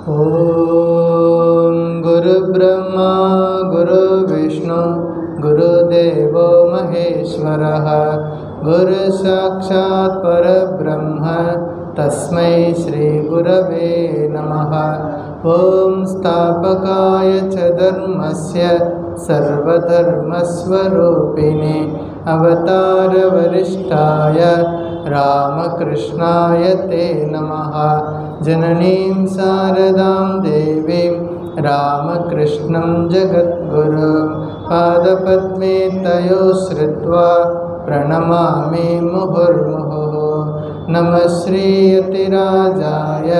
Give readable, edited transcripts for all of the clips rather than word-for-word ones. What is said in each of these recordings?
ओम गुरुब्रह्मा गुरुविष्णु गुरुदेवो महेश्वरः गुरुसाक्षात् परब्रह्म तस्मै श्री गुरवे नमः। ओम स्थापकाय च धर्मस्य सर्वधर्मस्वरूपिणे अवतारवरिष्ठाय रामकृष्णाय ते नमः। जननीं शारदां देवीं रामकृष्णं जगद्गुरुं पादपद्मे तयो श्रुत्वा प्रणमामि मुहुर्मुहुः। नमः श्रीयतिराजाय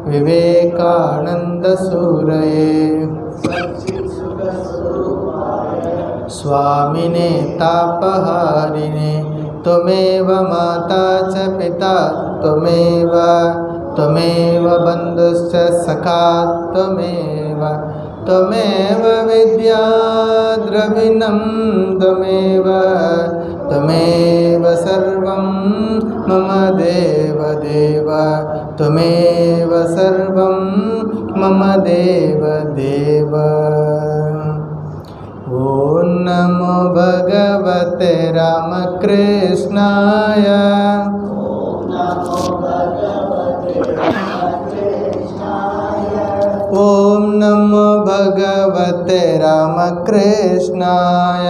विवेकानन्दसूरये स्वामिने तापहारिणे त्वमेव माता च पिता त्वमेव बन्धुश्च सखा त्वमेव विद्या द्रविणं त्वमेव सर्वं मम देवदेव त्वमेव सर्वं मम देवदेव। ओम नमो भगवते रामकृष्णाय ओम नमो भगवते रामकृष्णाय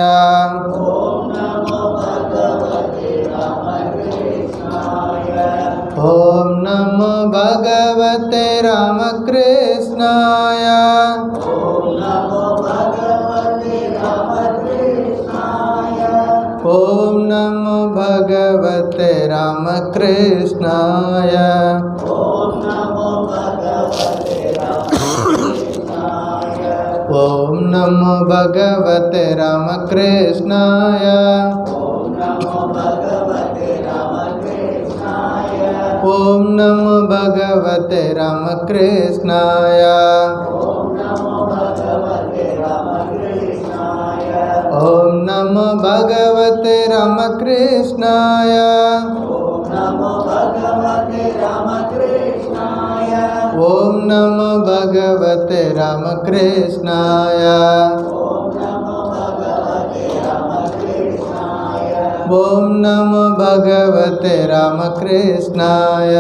ओम नमो भगवते रामकृष्णाय ओम नमो भगवते रामकृष्णाय ओम नमो भगवते रामकृष्णाय ओम नमो भगवते रामकृष्णाय ओम नमो भगवते रामकृष्णाय ओम नमो भगवते रामकृष्णाय ओम नमो भगवते रामकृष्णाय।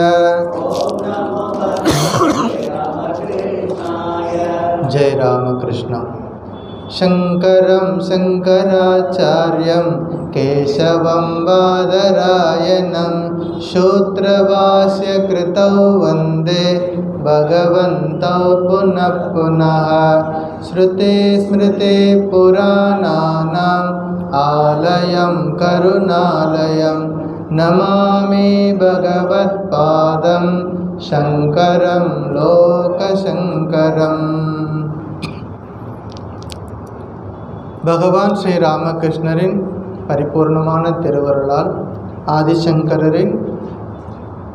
जय रामकृष्ण। शंकरं शंकराचार्यं केशवं बादरायणं सूत्रभाष्य कृतौ वन्दे भगवन्तौ पुनः पुनः। श्रुते स्मृते पुराणानाम् आलयं करुणालयं नमामि भगवत्पादं शंकरं लोकशंकरम्। பகவான் ஸ்ரீ ராமகிருஷ்ணரின் பரிபூர்ணமான திருவருளால் ஆதிசங்கரரின்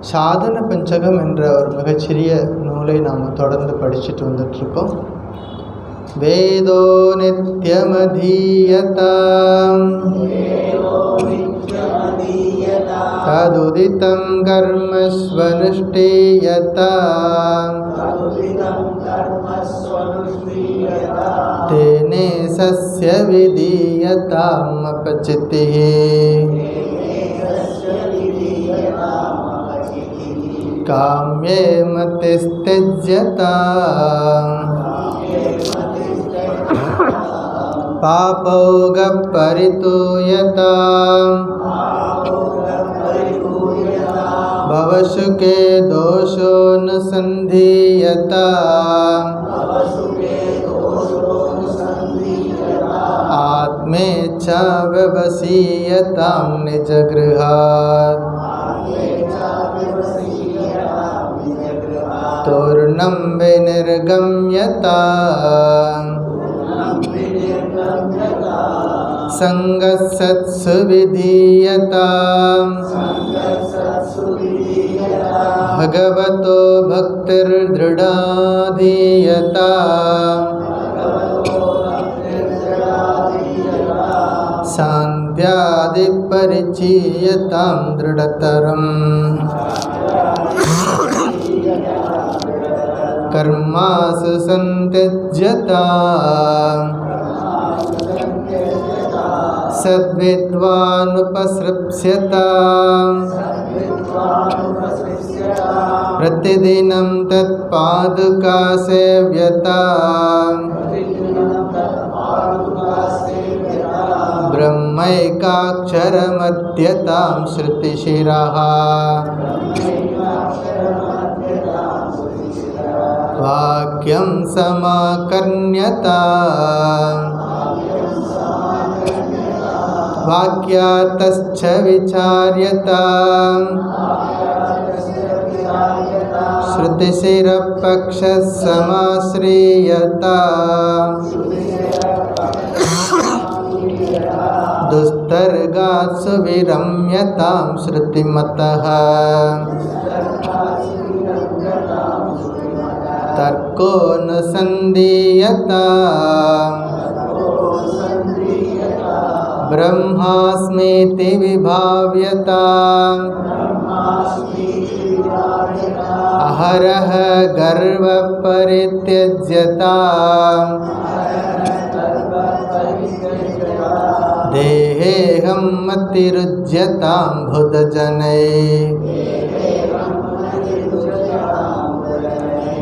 சாதன பஞ்சகம் என்ற ஒரு மிகச்சிறிய நூலை நாம் தொடர்ந்து படிச்சுட்டு வந்துட்டுருக்கோம். வேதோ நித்யமதீயதாம் ததுதிதம் கர்மஸ்வனுஷ்டீயதாம் तेने सस्य विधीयताम् अपचितिः। काम्ये मतिस्त्यज्यताम् पापौगपरितूयताम् भवसुखे दोषो न सन्धीयताम् आत्मेच्छा व्यवसीयतां निजगृहात् तूर्णं विनिर्गम्यताम् संगसत्सु विधीयताम् भगवतो भक्तिर्दृढा धीयताम् शान्त्यादिपरिचीयतां दृढतरम्। कर्मासु संत्यज्यताम् सद्विद्वानुपसृप्स्यताम् प्रतिदिनं तत्पादुका सेव्यताम् ब्रह्मैकाक्षरमध्यतां श्रुतिशिरः वाक्यं समाकर्ण्यताम् वाक्यार्थश्च विचार्यताम् श्रुतिशिरपक्षः समाश्रीयताम् दुस्तर्गात्सु विरम्यतां श्रुतिमतः तर्को न सन्दीयताम् ब्रह्मास्मीति विभाव्यताम् अहरः गर्वपरित्यज्यताम् देहेऽहं मतिरुज्यतां बुधजनैः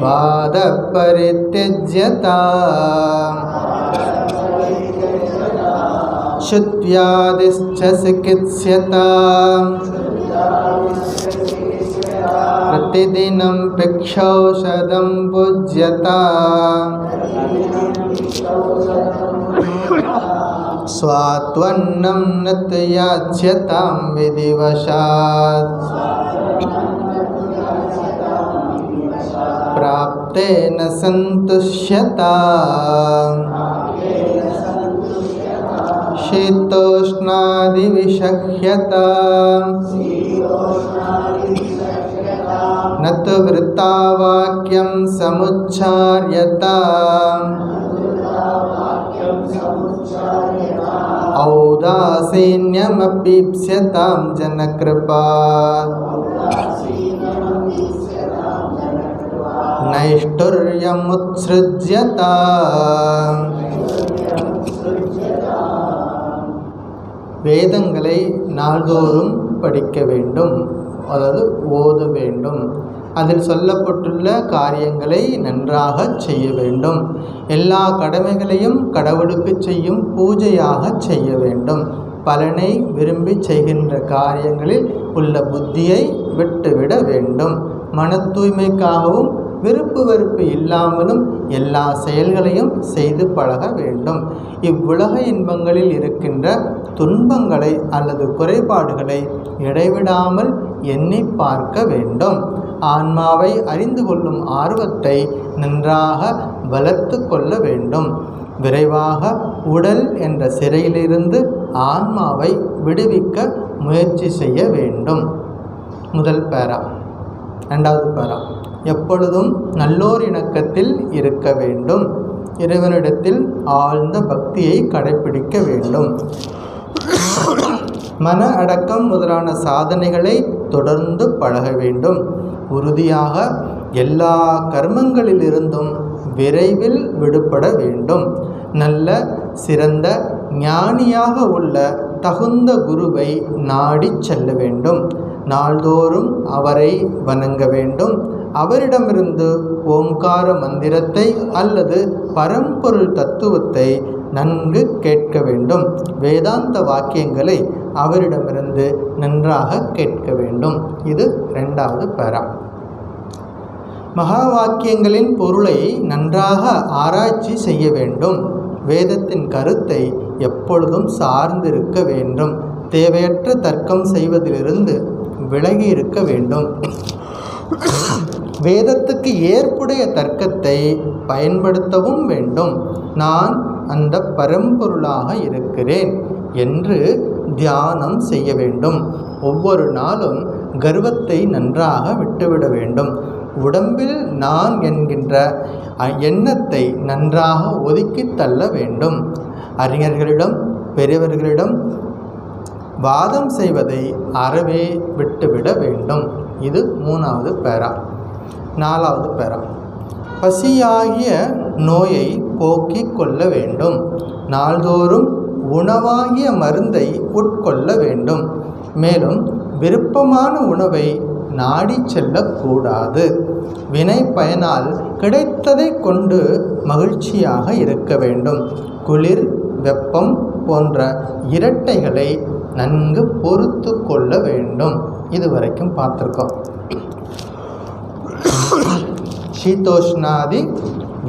वादपरित्यज्यताम् शुद्ध्यादिश्च चिकित्स्यताम् प्रतिदिनं भिक्षौषधं भुज्यताम् स्वात्वन्नं न त्याज्यतां विधिवशात् प्राप्तेन सन्तुष्यताम् शीतोष्णादिविषह्यताम् न तु वृत्तावाक्यं समुच्चार्यताम् औदासीन्यमपीप्स्यतां जनकृपात् நைஷ்டுர்யமுத்ஸ்ருஜ்யதாம். வேதங்களை நாள்தோறும் படிக்க வேண்டும், அதாவது ஓத வேண்டும். அதில் சொல்லப்பட்டுள்ள காரியங்களை நன்றாக செய்ய வேண்டும். எல்லா கடமைகளையும் கடவுளுக்கு செய்யும் பூஜையாக செய்ய வேண்டும். பலனை விரும்பி செய்கின்ற காரியங்களில் உள்ள புத்தியை விட்டுவிட வேண்டும். மன தூய்மைக்காகவும் விருப்பு வெறுப்பு இல்லாமலும் எல்லா செயல்களையும் செய்து பழக வேண்டும். இவ்வுலக இன்பங்களில் இருக்கின்ற துன்பங்களை அல்லது குறைபாடுகளை இடைவிடாமல் எண்ணி பார்க்க வேண்டும். ஆன்மாவை அறிந்து கொள்ளும் ஆர்வத்தை நன்றாக வளர்த்து கொள்ள வேண்டும். விரைவாக உடல் என்ற சிறையிலிருந்து ஆன்மாவை விடுவிக்க முயற்சி செய்ய வேண்டும். முதல் பேரா. இரண்டாவது பேரா, எப்பொழுதும் நல்லோர் இணக்கத்தில் இருக்க வேண்டும். இறைவனிடத்தில் ஆழ்ந்த பக்தியை கடைப்பிடிக்க வேண்டும். மன அடக்கம் முதலான சாதனைகளை தொடர்ந்து பழக வேண்டும். உறுதியாக எல்லா கர்மங்களிலிருந்தும் விரைவில் விடுபட வேண்டும். நல்ல சிறந்த ஞானியாக உள்ள தகுந்த குருவை நாடி செல்ல வேண்டும். நாள்தோறும் அவரை வணங்க வேண்டும். அவரிடமிருந்து ஓம்கார மந்திரத்தை அல்லது பரம்பொருள் தத்துவத்தை நன்கு கேட்க வேண்டும். வேதாந்த வாக்கியங்களை அவரிடமிருந்து நன்றாக கேட்க வேண்டும். இது இரண்டாவது பேரா. மகா வாக்கியங்களின் பொருளை நன்றாக ஆராய்ச்சி செய்ய வேண்டும். வேதத்தின் கருத்தை எப்பொழுதும் சார்ந்திருக்க வேண்டும். தேவையற்ற தர்க்கம் செய்வதிலிருந்து விலகி இருக்க வேண்டும். வேதத்துக்கு ஏற்புடைய தர்க்கத்தை பயன்படுத்தவும் வேண்டும். நான் அந்த பரம்பொருளாக இருக்கிறேன் என்று தியானம் செய்ய வேண்டும். ஒவ்வொரு நாளும் கர்வத்தை நன்றாக விட்டுவிட வேண்டும். உடம்பில் நான் என்கின்ற எண்ணத்தை நன்றாக ஒதுக்கி தள்ள வேண்டும். அறிஞர்களிடம் பெரியவர்களிடம் வாதம் செய்வதை அறவே விட்டுவிட வேண்டும். இது மூணாவது பேரா. நாலாவது பேரா, பசியாகிய நோயை போக்கிக் கொள்ள வேண்டும். நாள்தோறும் உணவாகிய மருந்தை உட்கொள்ள வேண்டும். மேலும் விருப்பமான உணவை நாடி செல்லக்கூடாது. வினை பயனால் கிடைத்ததை கொண்டு மகிழ்ச்சியாக இருக்க வேண்டும். குளிர், வெப்பம் போன்ற இரட்டைகளை நன்கு பொறுத்து கொள்ள வேண்டும். இதுவரைக்கும் பார்த்துருக்கோம். சீதோஷ்ணாதி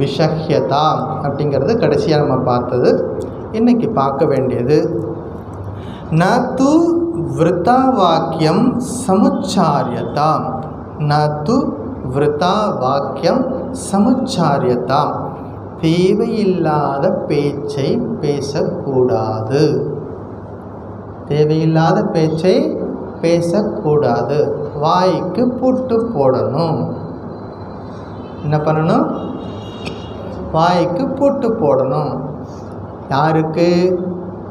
விஷஹ்யதா அப்படிங்கிறது கடைசியாக நம்ம பார்த்தது. இன்னைக்கு பார்க்க வேண்டியது ந து விருத்தா வாக்கியம் சமுச்சாரியதா. ந து விருத்தா வாக்கியம் சமுச்சாரியதா. தேவையில்லாத பேச்சை பேசக்கூடாது. தேவையில்லாத பேச்சை பேசக்கூடாது. வாய்க்கு பூட்டு போடணும். என்ன பண்ணணும்? வாய்க்கு பூட்டு போடணும். யாருக்கு?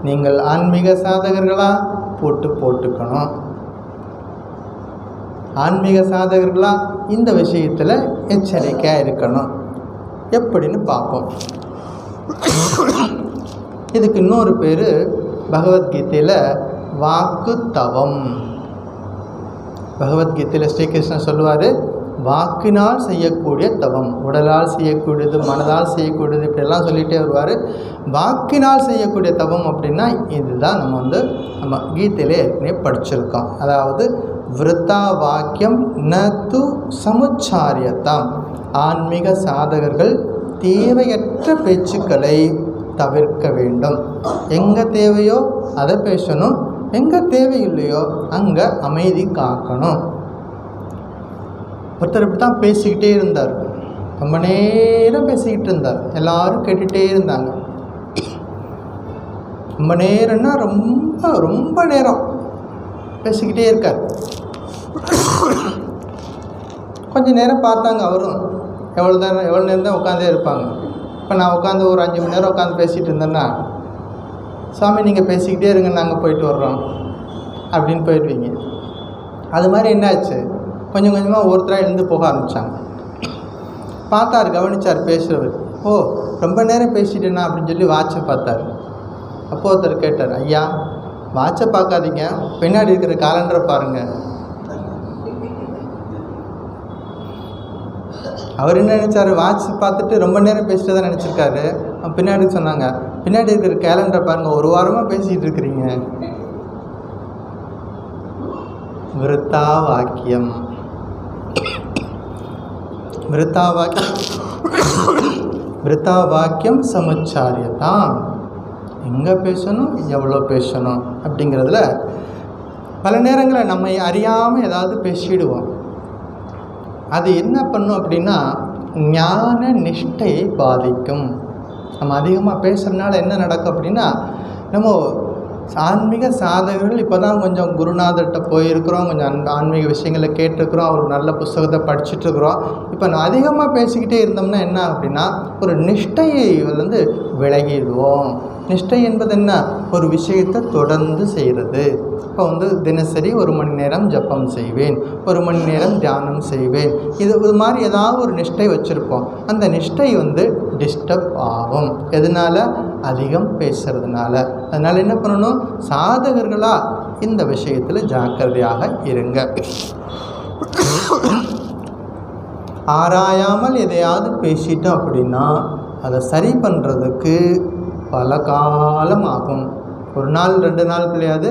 நீங்கள் ஆன்மீக சாதகர்களா? பூட்டு போட்டுக்கணும். ஆன்மீக சாதகர்களா? இந்த விஷயத்தில் எச்சரிக்கையாக இருக்கணும். எப்படின்னு பார்ப்போம். இதுக்கு இன்னொரு பேர் பகவத்கீதையில் வாக்கு தவம். பகவத்கீதையில் ஸ்ரீகிருஷ்ணன் சொல்லுவார், வாக்கினால் செய்யக்கூடிய தவம். உடலால் செய்யக்கூடியது, மனதால் செய்யக்கூடியது, இப்படியெல்லாம் சொல்லிகிட்டே வருவார். வாக்கினால் செய்யக்கூடிய தவம் அப்படின்னா இதுதான் நம்ம கீதையிலே ஏற்கனவே படிச்சிருக்கோம். அதாவது விருத்தா வாக்கியம் ந து சமுச்சாரியதாம். ஆன்மீக சாதகர்கள் தேவையற்ற பேச்சுக்களை தவிர்க்க வேண்டும். எங்கே தேவையோ அதை பேசணும், எங்கே தேவையில்லையோ அங்கே அமைதி காக்கணும். ஒருத்தர் இப்படி தான் பேசிக்கிட்டே இருந்தார். ரொம்ப நேரம் பேசிக்கிட்டு இருந்தார். எல்லாரும் கேட்டுகிட்டே இருந்தாங்க. ரொம்ப நேரம்னா ரொம்ப ரொம்ப நேரம் பேசிக்கிட்டே இருக்கார். கொஞ்சம் நேரம் பார்த்தாங்க. அவரும் எவ்வளோ நேரம் தான் உட்காந்தே இருப்பாங்க. இப்போ நான் உட்காந்து ஒரு 5 மணி நேரம் உட்காந்து பேசிகிட்டு இருந்தேன்னா, சாமி நீங்கள் பேசிக்கிட்டே இருங்க, நாங்கள் போயிட்டு வர்றோம் அப்படின்னு போயிடுவீங்க. அது மாதிரி என்னாச்சு, கொஞ்சம் கொஞ்சமாக ஒருத்தராக எழுந்து போக ஆரம்பித்தாங்க. பார்த்தார், கவனித்தார் பேசுகிறவர். ஓ, ரொம்ப நேரம் பேசிட்டேனா அப்படின்னு சொல்லி வாட்சை பார்த்தார். அப்போது ஒருத்தர் கேட்டார், ஐயா வாட்சை பார்க்காதீங்க, பின்னாடி இருக்கிற காலண்டரை பாருங்கள். அவர் என்ன நினச்சார், வாட்ச் பார்த்துட்டு ரொம்ப நேரம் பேசிட்டு தான் நினச்சிருக்காரு. பின்னாடி சொன்னாங்க, பின்னாடி இருக்கிற கேலண்டரை பாருங்கள், ஒரு வாரமாக பேசிகிட்டு இருக்கிறீங்க. விருத்தா வாக்கியம். விருத்தா வாக்கியம் சமுச்சாரியதான். எங்கே பேசணும், எவ்வளோ பேசணும் அப்படிங்கிறதுல பல நேரங்களில் நம்ம அறியாமல் ஏதாவது பேசிடுவோம். அது என்ன பண்ணும் அப்படின்னா ஞான நிஷ்டையை பாதிக்கும். நம்ம அதிகமாக பேசுகிறதுனால என்ன நடக்கும் அப்படின்னா, நம்ம ஆன்மீக சாதகர்கள் இப்போ தான் கொஞ்சம் குருநாதர்கிட்ட போயிருக்கிறோம், கொஞ்சம் ஆன்மீக விஷயங்களை கேட்டிருக்கிறோம், அவர் நல்ல புஸ்தகத்தை படிச்சுட்ருக்குறோம். இப்போ நான் அதிகமாக பேசிக்கிட்டே இருந்தோம்னா என்ன அப்படின்னா ஒரு நிஷ்டையை விலகிடுவோம். நிஷ்டை என்பது என்ன? ஒரு விஷயத்தை தொடர்ந்து செய்கிறது. இப்போ தினசரி 1 மணி நேரம் ஜப்பம் செய்வேன், 1 மணி நேரம் தியானம் செய்வேன். இது மாதிரி ஏதாவது ஒரு நிஷ்டை வச்சுருப்போம். அந்த நிஷ்டை டிஸ்டர்ப் ஆகும். எதனால்? அதிகம் பேசுகிறதுனால. அதனால் என்ன பண்ணணும்? சாதகர்களாக இந்த விஷயத்தில் ஜாக்கிரதையாக இருங்க. ஆராயாமல் எதையாவது பேசிட்டோம் அப்படின்னா அதை சரி பண்ணுறதுக்கு பல காலம் ஆகும். 1 நாள் 2 நாள் கிடையாது,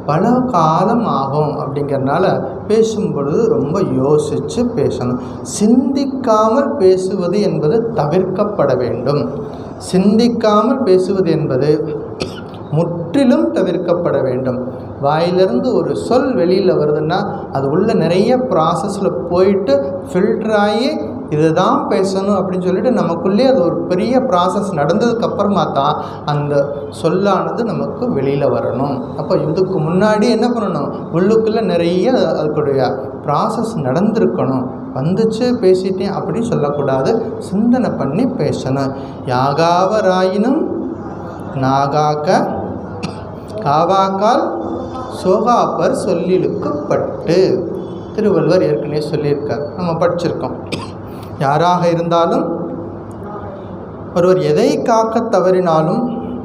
பல காலம் ஆகும். அப்படிங்கிறதுனால பேசும்பொழுது ரொம்ப யோசித்து பேசணும். சிந்திக்காமல் பேசுவது என்பது தவிர்க்கப்பட வேண்டும். சிந்திக்காமல் பேசுவது என்பது முற்றிலும் தவிர்க்கப்பட வேண்டும். வாயிலிருந்து ஒரு சொல் வெளியில் வருதுன்னா அது உள்ள நிறைய ப்ராசஸில் போயிட்டு ஃபில்டராகி இதுதான் பேசணும் அப்படின்னு சொல்லிட்டு நமக்குள்ளே அது ஒரு பெரிய ப்ராசஸ் நடந்ததுக்கப்புறமா தான் அந்த சொல்லானது நமக்கு வெளியில் வரணும். அப்போ இதுக்கு முன்னாடி என்ன பண்ணணும்? உள்ளுக்குள்ளே நிறைய அதுக்குடைய ப்ராசஸ் நடந்திருக்கணும். வந்துச்சு பேசிட்டேன் அப்படின்னு சொல்லக்கூடாது. சிந்தனை பண்ணி பேசணும். யாகாவராயினும் நாகாக்க காவாக்கால் சோகாப்பர் சொல்லிலுக்குப்பட்டு திருவள்ளுவர் ஏற்கனவே சொல்லியிருக்கார், நம்ம படிச்சிருக்கோம். யாராக இருந்தாலும் ஒருவர் எதை காக்க தவறினாலும்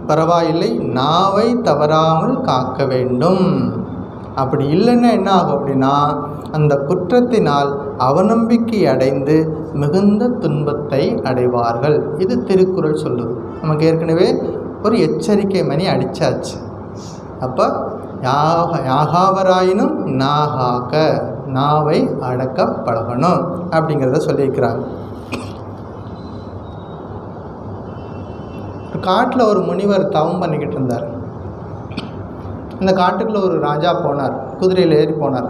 பரவாயில்லை, நாவை தவறாமல் காக்க வேண்டும். அப்படி இல்லைன்னா என்ன ஆகும் அப்படின்னா, அந்த குற்றத்தினால் அவநம்பிக்கை அடைந்து மிகுந்த துன்பத்தை அடைவார்கள். இது திருக்குறள் சொல்லுது. நமக்கு ஏற்கனவே ஒரு எச்சரிக்கை மணி அடித்தாச்சு. அப்போ யாகாவராயினும் நாகாக்க, நாவை அடக்க பழகணும் அப்படிங்கிறத சொல்லியிருக்கிறாங்க. காட்டில் ஒரு முனிவர் தவம் பண்ணிக்கிட்டு இருந்தார். இந்த காட்டுக்குள்ளே ஒரு ராஜா போனார், குதிரையில் ஏறி போனார்.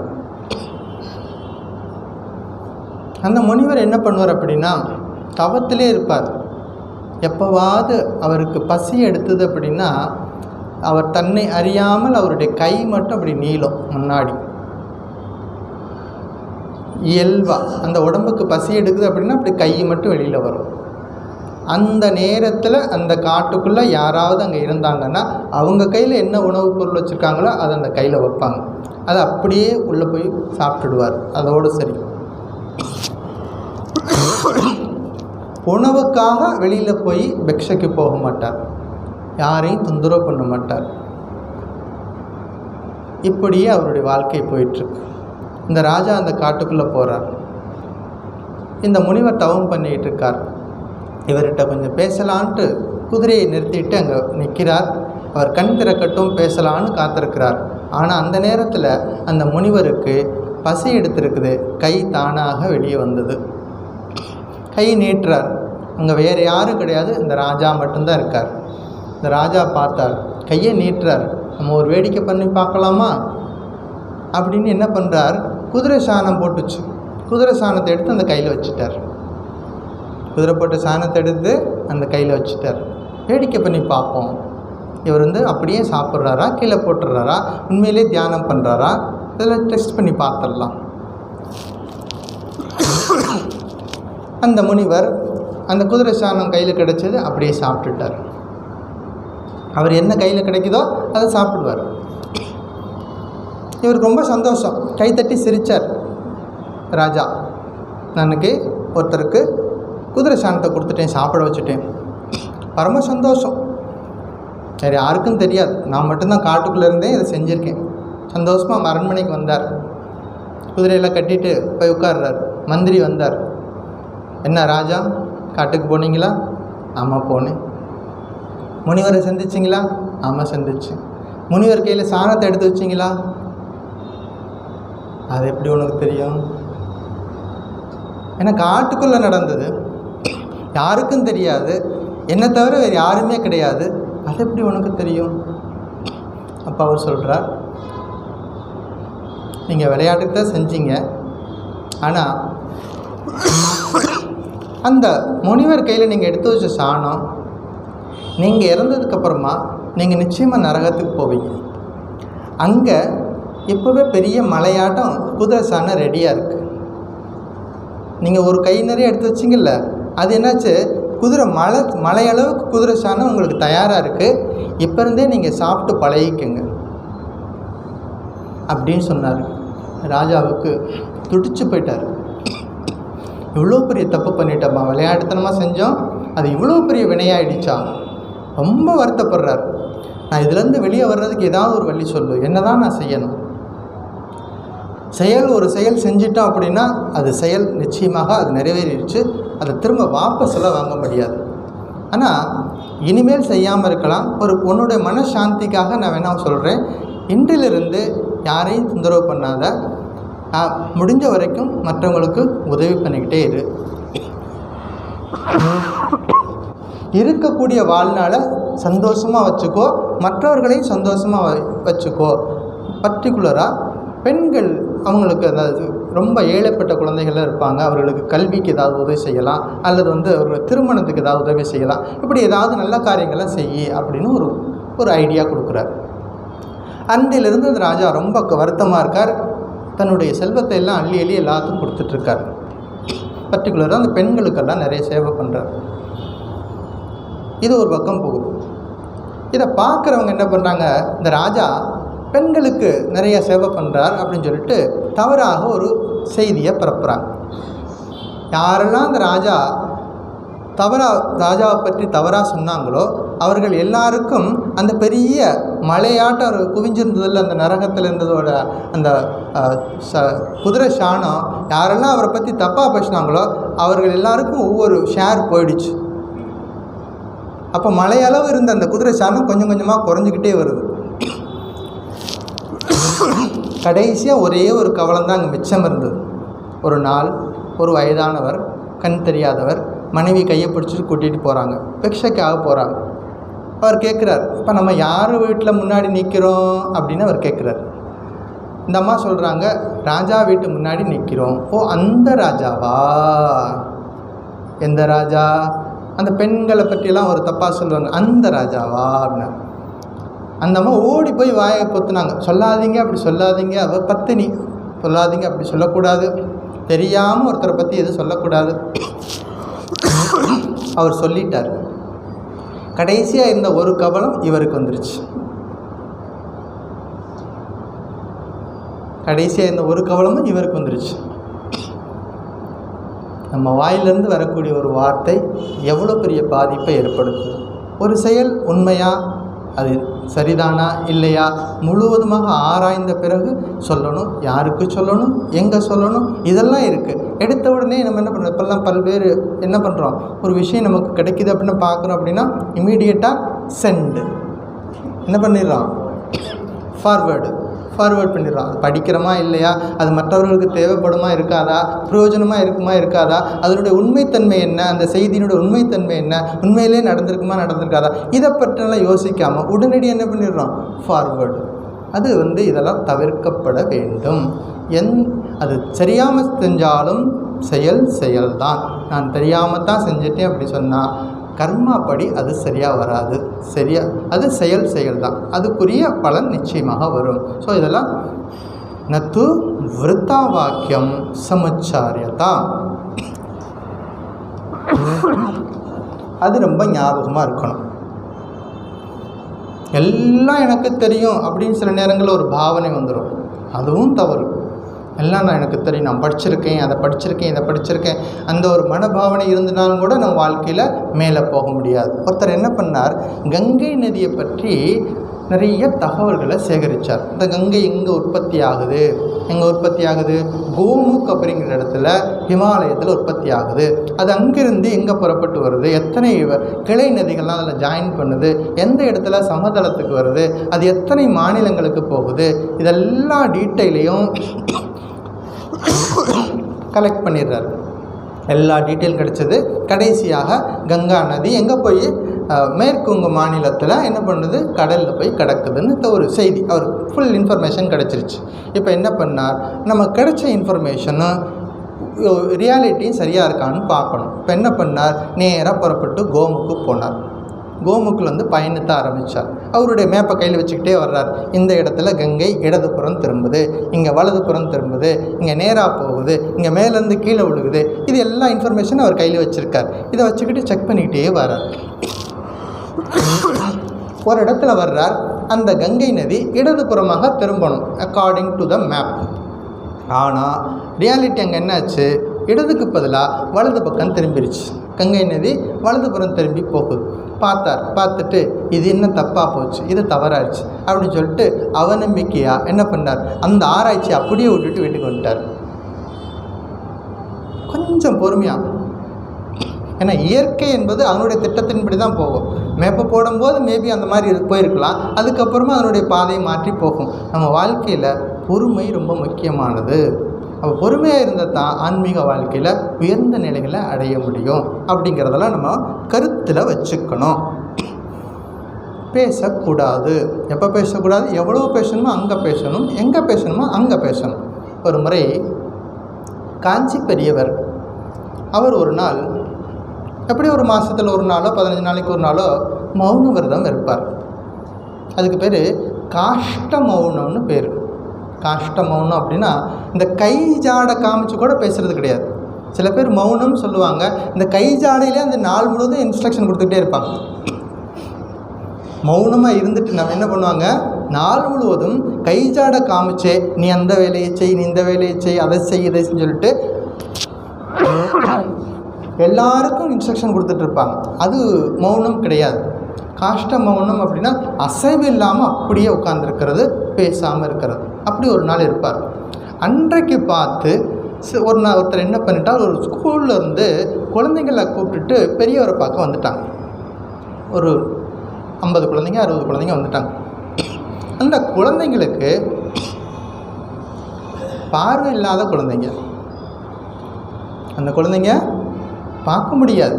அந்த முனிவர் என்ன பண்ணுவார் அப்படின்னா, தவத்திலே இருப்பார். எப்போவாவது அவருக்கு பசி எடுத்தது அப்படின்னா, அவர் தன்னை அறியாமல் அவருடைய கை மட்டும் அப்படி நீளும் முன்னாடி. இயல்பா அந்த உடம்புக்கு பசி எடுக்குது அப்படின்னா அப்படி கை மட்டும் வெளியில் வரும். அந்த நேரத்தில் அந்த காட்டுக்குள்ளே யாராவது அங்கே இருந்தாங்கன்னா அவங்க கையில் என்ன உணவுப் பொருள் வச்சுருக்காங்களோ அதை அந்த கையில் வைப்பாங்க. அதை அப்படியே உள்ளே போய் சாப்பிட்டுடுவார். அதோடு சரி. உணவுக்காக வெளியில் போய் பிக்ஷைக்கு போக மாட்டார், யாரையும் தொந்தரவு பண்ண மாட்டார். இப்படியே அவருடைய வாழ்க்கை போயிட்டுருக்கு. இந்த ராஜா அந்த காட்டுக்குள்ளே போகிறார். இந்த முனிவர் தவம் பண்ணிகிட்டு இருக்கார். இவர்கிட்ட கொஞ்சம் பேசலான்ட்டு குதிரையை நிறுத்திட்டு அங்கே நிற்கிறார். அவர் கண் திறக்கட்டும் பேசலான்னு காத்திருக்கிறார். ஆனால் அந்த நேரத்தில் அந்த முனிவருக்கு பசி எடுத்திருக்குது. கை தானாக வெளியே வந்தது. கை நீட்டுறார். அங்கே வேறு யாரும் கிடையாது, இந்த ராஜா மட்டும்தான் இருக்கார். இந்த ராஜா பார்த்தார், கையை நீட்டுறார். நம்ம ஒரு வேடிக்கை பண்ணி பார்க்கலாமா அப்படின்னு என்ன பண்ணுறார், குதிரை சாணம் போட்டுச்சு. குதிரை சாணத்தை எடுத்து அந்த கையில் வச்சுட்டார். குதிரை போட்ட சாணத்தை எடுத்து அந்த கையில் வச்சுட்டார். வேடிக்கை பண்ணி பார்ப்போம், இவர் அப்படியே சாப்பிட்றாரா கீழே போட்டுடுறாரா, உண்மையிலே தியானம் பண்ணுறாரா, இதெல்லாம் டெஸ்ட் பண்ணி பார்த்துடலாம். அந்த முனிவர் அந்த குதிரை சாணம் கையில் கிடைச்சது அப்படியே சாப்பிட்டுட்டார். அவர் என்ன கையில் கிடைக்குதோ அதை சாப்பிடுவார். இவருக்கு ரொம்ப சந்தோஷம். கைத்தட்டி சிரித்தார் ராஜா. எனக்கு ஒருத்தருக்கு குதிரை சாணத்தை கொடுத்துட்டேன், சாப்பிட வச்சுட்டேன், பரம சந்தோஷம். சரி, யாருக்கும் தெரியாது, நான் மட்டும்தான் காட்டுக்குள்ளே இருந்தேன், இதை செஞ்சுருக்கேன். சந்தோஷமாக அரண்மனைக்கு வந்தார். குதிரையெல்லாம் கட்டிட்டு போய் உட்கார்றார். மந்திரி வந்தார். என்ன ராஜா, காட்டுக்கு போனீங்களா? ஆமாம் போனேன். முனிவரை சந்திச்சிங்களா? ஆமாம் சந்திச்சேன். முனிவர் கையில் சாணத்தை எடுத்து வச்சிங்களா? அது எப்படி உனக்கு தெரியும்? ஏன்னா காட்டுக்குள்ளே நடந்தது, யாருக்கும் தெரியாது, என்னை தவிர வேறு யாருமே கிடையாது, அது எப்படி உனக்கு தெரியும்? அப்போ அவர் சொல்கிறார், நீங்கள் விளையாட்டுக்கு தான் செஞ்சீங்க, ஆனால் அந்த முனிவர் கையில் நீங்கள் எடுத்து வச்ச சாணம், நீங்கள் இறந்ததுக்கப்புறமா நீங்கள் நிச்சயமாக நரகத்துக்கு போவீங்க. அங்கே இப்போவே பெரிய மலையாட்டம் குதிரை சாணம் ரெடியாக இருக்குது. நீங்கள் ஒரு கை நிறைய எடுத்து வச்சிங்கல்ல, அது என்னாச்சு, குதிரை மலையளவுக்கு குதிரை சாணம் உங்களுக்கு தயாராக இருக்குது. இப்போ இருந்தே நீங்கள் சாப்பிட்டு பழகிக்குங்க அப்படின்னு சொன்னார். ராஜாவுக்கு துடிச்சு போயிட்டார். இவ்வளோ பெரிய தப்பு பண்ணிட்டோம்மா, விளையாட்டுத்தனமாக செஞ்சோம், அது இவ்வளோ பெரிய வினையாயிடுச்சா, ரொம்ப வருத்தப்படுறார். நான் இதுலேருந்து வெளியே வர்றதுக்கு ஏதாவது ஒரு வழி சொல்லு, என்ன தான் நான் செய்யணும்? ஒரு செயல் செஞ்சிட்டோம் அப்படின்னா அது செயல் நிச்சயமாக அது நிறைவேறிடுச்சு, அதை திரும்ப வாபஸெல்லாம் வாங்க முடியாது. ஆனால் இனிமேல் செய்யாமல் இருக்கலாம். உன்னுடைய மனசாந்திக்காக நான் வேணால் சொல்கிறேன், இன்றிலிருந்து யாரையும் தொந்தரவு பண்ணாத, முடிஞ்ச வரைக்கும் மற்றவங்களுக்கு உதவி பண்ணிக்கிட்டே இருக்கக்கூடிய வாழ்நாளை சந்தோஷமாக வச்சுக்கோ, மற்றவர்களையும் சந்தோஷமாக வச்சுக்கோ. பர்டிகுலராக பெண்கள், அவங்களுக்கு அதாவது ரொம்ப ஏழைப்பட்ட குழந்தைகள்லாம் இருப்பாங்க, அவர்களுக்கு கல்விக்கு ஏதாவது உதவி செய்யலாம், அல்லது அவர்கள் திருமணத்துக்கு ஏதாவது உதவி செய்யலாம். இப்படி ஏதாவது நல்ல காரியங்கள்லாம் செய்ய அப்படின்னு ஒரு ஐடியா கொடுக்குறார். அன்றையிலிருந்து அந்த ராஜா ரொம்ப வருத்தமாக இருக்கார். தன்னுடைய செல்வத்தை எல்லாம் அள்ளி எல்லாத்துக்கும் கொடுத்துட்ருக்கார். பர்டிகுலராக அந்த பெண்களுக்கெல்லாம் நிறைய சேவை பண்ணுறார். இது ஒரு பக்கம் போகுது. இதை பார்க்குறவங்க என்ன பண்ணுறாங்க, இந்த ராஜா பெண்களுக்கு நிறைய சேவை பண்ணுறார் அப்படின்னு சொல்லிட்டு தவறாக ஒரு செய்தியை பரப்புகிறாங்க. யாரெல்லாம் அந்த ராஜாவை பற்றி தவறாக சொன்னாங்களோ அவர்கள் எல்லாருக்கும் அந்த பெரிய மலையாட்டம் குவிஞ்சிருந்ததில் அந்த நரகத்தில் இருந்ததோட அந்த குதிரை சாணம் யாரெல்லாம் அவரை பற்றி தப்பாக பேசினாங்களோ அவர்கள் எல்லாருக்கும் ஒவ்வொரு ஷேர் போயிடுச்சு. அப்போ மலையளவு இருந்த அந்த குதிரை சாணம் கொஞ்சம் கொஞ்சமாக குறைஞ்சிக்கிட்டே வருது. கடைசியாக ஒரே ஒரு கவலம் தான் அங்கே மிச்சம் இருந்தது. ஒரு நாள் ஒரு வயதானவர், கண் தெரியாதவர், மனைவி கையை பிடிச்சிட்டு கூட்டிகிட்டு போகிறாங்க, பிக்ஷைக்காக போகிறாங்க. அவர் கேட்குறார், இப்போ நம்ம யார் வீட்டில் முன்னாடி நிற்கிறோம் அப்படின்னு அவர் கேட்குறார். இந்த அம்மா சொல்கிறாங்க, ராஜா வீட்டு முன்னாடி நிற்கிறோம். ஓ, அந்த ராஜாவா? எந்த ராஜா? அந்த பெண்களை பற்றியெல்லாம் ஒரு தப்பாக சொல்லுவாங்க, அந்த ராஜாவா அப்படின்னு. அந்த அம்மா ஓடி போய் வாயை பொத்துனாங்க, சொல்லாதீங்க, அப்படி சொல்லாதீங்க, அவர் பத்தினி, சொல்லாதீங்க, அப்படி சொல்லக்கூடாது, தெரியாமல் ஒருத்தரை பற்றி எதுவும் சொல்லக்கூடாது. அவர் சொல்லிட்டார். கடைசியாக இருந்த ஒரு கவலம் இவருக்கு வந்துருச்சு. கடைசியாக இருந்த ஒரு கவலமும் இவருக்கு வந்துருச்சு. நம்ம வாயிலிருந்து வரக்கூடிய ஒரு வார்த்தை எவ்வளோ பெரிய பாதிப்பை ஏற்படுத்தும். ஒரு செயல் உண்மையா, அது சரிதானா இல்லையா முழுவதுமாக ஆராய்ந்த பிறகு சொல்லணும். யாருக்கு சொல்லணும், எங்கே சொல்லணும், இதெல்லாம் இருக்குது. எடுத்த உடனே நம்ம என்ன பண்ணுறோம், இப்போல்லாம் பல்வேறு என்ன பண்ணுறோம், ஒரு விஷயம் நமக்கு கிடைக்கிது அப்படின்னு பார்க்குறோம் அப்படின்னா இமீடியட்டாக சென்டு என்ன பண்ணிடுறோம், ஃபார்வேர்ட் பண்ணிடுறோம். அது படிக்கிறோமா இல்லையா, அது மற்றவர்களுக்கு தேவைப்படுமா இருக்காதா, பிரயோஜனமாக இருக்குமா இருக்காதா, அதனுடைய உண்மைத்தன்மை என்ன, அந்த செய்தியினுடைய உண்மைத்தன்மை என்ன, உண்மையிலே நடந்திருக்குமா நடந்திருக்காதா, இதை பற்றிலாம் யோசிக்காமல் உடனடியாக என்ன பண்ணிடுறோம், ஃபார்வேர்டு. அது இதெல்லாம் தவிர்க்கப்பட வேண்டும். அது தெரியாமல் செஞ்சாலும் செயல்தான். நான் தெரியாமல் தான் செஞ்சிட்டேன் அப்படி சொன்னால் கர்மாப்படி அது சரியாக வராது. அது செயல்தான். அதுக்குரிய பலன் நிச்சயமாக வரும். ஸோ இதெல்லாம் நத்து விருத்தா வாக்கியம் சமுச்சாரியதா, அது ரொம்ப ஞாபகமாக இருக்கணும். எல்லாம் எனக்கு தெரியும் அப்படின்னு சில நேரங்களில் ஒரு பாவனை வந்துடும். அதுவும் தவறு. எல்லாம் எனக்கு தெரியும், நான் படிச்சிருக்கேன், அதை படிச்சிருக்கேன், இதை படிச்சிருக்கேன், அந்த ஒரு மனபாவனை இருந்தனாலும் கூட நம்ம வாழ்க்கையில் மேலே போக முடியாது. ஒருத்தர் என்ன பண்ணார், கங்கை நதியை பற்றி நிறைய தகவல்களை சேகரித்தார். இந்த கங்கை எங்கே உற்பத்தி ஆகுது, கோமுக் அப்படிங்கிற இடத்துல ஹிமாலயத்தில் உற்பத்தி ஆகுது. அது அங்கிருந்து எங்கே புறப்பட்டு வருது, எத்தனை கிளை நதிகள்லாம் அதில் ஜாயின் பண்ணுது, எந்த இடத்துல சமதளத்துக்கு வருது, அது எத்தனை மாநிலங்களுக்கு போகுது, இதெல்லாம் டீட்டெயிலையும் கலெக்ட் பண்ணிடுறாரு. எல்லா டீட்டெயில் கிடச்சது. கடைசியாக கங்கா நதி எங்கே போய் மேற்குவங்க மாநிலத்தில் என்ன பண்ணுது, கடலில் போய் கிடக்குதுன்னு ஒரு செய்தி, அவர் ஃபுல் இன்ஃபர்மேஷன் கிடச்சிருச்சு. இப்போ என்ன பண்ணார், நம்ம கிடைச்ச இன்ஃபர்மேஷனும் ரியாலிட்டியும் சரியாக இருக்கான்னு பார்க்கணும். இப்போ என்ன பண்ணார், நேராக புறப்பட்டு கோமுக்கு போனார். கோமுக்கில் பயணத்தை ஆரம்பித்தார். அவருடைய மேப்பை கையில் வச்சுக்கிட்டே வர்றார். இந்த இடத்துல கங்கை இடதுபுறம் திரும்புது, இங்கே வலதுபுறம் திரும்புது, இங்கே நேராக போகுது, இங்கே மேலேருந்து கீழே விழுகுது. இது எல்லா இன்ஃபர்மேஷனும் அவர் கையில் வச்சுருக்கார். இதை வச்சுக்கிட்டு செக் பண்ணிக்கிட்டே வர்றார். ஒரு இடத்துல வர்றார், அந்த கங்கை நதி இடதுபுறமாக திரும்பணும் அக்கார்டிங் டு த மேப். ஆனால் ரியாலிட்டி அங்கே என்னாச்சு, இடதுக்கு பதிலாக வலது பக்கம் திரும்பிடுச்சு. கங்கை நதி வலதுபுறம் திரும்பி போகுது. பார்த்துட்டு இது என்ன தப்பாக போச்சு, இது தவறாச்சு அப்படின்னு சொல்லிட்டு அவநம்பிக்கையாக என்ன பண்ணார், அந்த ஆராய்ச்சி அப்படியே விட்டுட்டு வீட்டுக்கு வந்துட்டார். கொஞ்சம் பொறுமையாக, ஏன்னா இயற்கை என்பது அதனுடைய திட்டத்தின்படி தான் போகும். மேப்பை போடும்போது மேபி அந்த மாதிரி போயிருக்கலாம், அதுக்கப்புறமா அதனுடைய பாதையை மாற்றி போகும். நம்ம வாழ்க்கையில் பொறுமை ரொம்ப முக்கியமானது. அப்போ பொறுமையாக இருந்தால் தான் ஆன்மீக வாழ்க்கையில் உயர்ந்த நிலைகளை அடைய முடியும். அப்படிங்கிறதெல்லாம் நம்ம கருத்தில் வச்சுக்கணும். பேசக்கூடாது. எப்போ பேசக்கூடாது, எவ்வளோ பேசணுமோ அங்கே பேசணும், எங்கே பேசணுமோ அங்கே பேசணும். ஒரு முறை காஞ்சி பெரியவர் அவர் ஒரு நாள், எப்படி ஒரு மாதத்தில் ஒரு நாளோ 15 நாளைக்கு ஒரு நாளோ மௌன விரதம் இருப்பார். அதுக்கு பேர் காஷ்ட மௌனம்னு பேர். காஷ்ட மௌனம் அப்படின்னா இந்த கை ஜாடை காமிச்சு கூட பேசுகிறது கிடையாது. சில பேர் மௌனம் சொல்லுவாங்க, இந்த கை ஜாடையிலே அந்த நாள் முழுவதும் இன்ஸ்ட்ரக்ஷன் கொடுத்துக்கிட்டே இருப்பாங்க. மௌனமாக இருந்துட்டு நம்ம என்ன பண்ணுவாங்க, நாள் முழுவதும் கை ஜாடை காமிச்சே நீ அந்த வேலையை செய், நீ இந்த வேலையை செய், அதை செய், இதை சொல்லிட்டு எல்லாருக்கும் இன்ஸ்ட்ரக்ஷன் கொடுத்துட்ருப்பாங்க. அது மௌனம் கிடையாது. காஷ்ட மௌனம் அப்படின்னா அசைவு இல்லாமல் அப்படியே உட்காந்துருக்கிறது, பேசாமல் இருக்கிறது. அப்படி ஒரு நாள் இருப்பார். அன்றைக்கு பார்த்து ஒருத்தர் என்ன பண்ணிட்டா, ஒரு ஸ்கூலில் இருந்து குழந்தைங்களை கூப்பிட்டுட்டு பெரியவரை பார்க்க வந்துட்டாங்க. ஒரு 50 குழந்தைங்க 60 குழந்தைங்க வந்துட்டாங்க. அந்த குழந்தைங்களுக்கு பார்வை இல்லாத குழந்தைங்க, அந்த குழந்தைங்க பார்க்க முடியாது.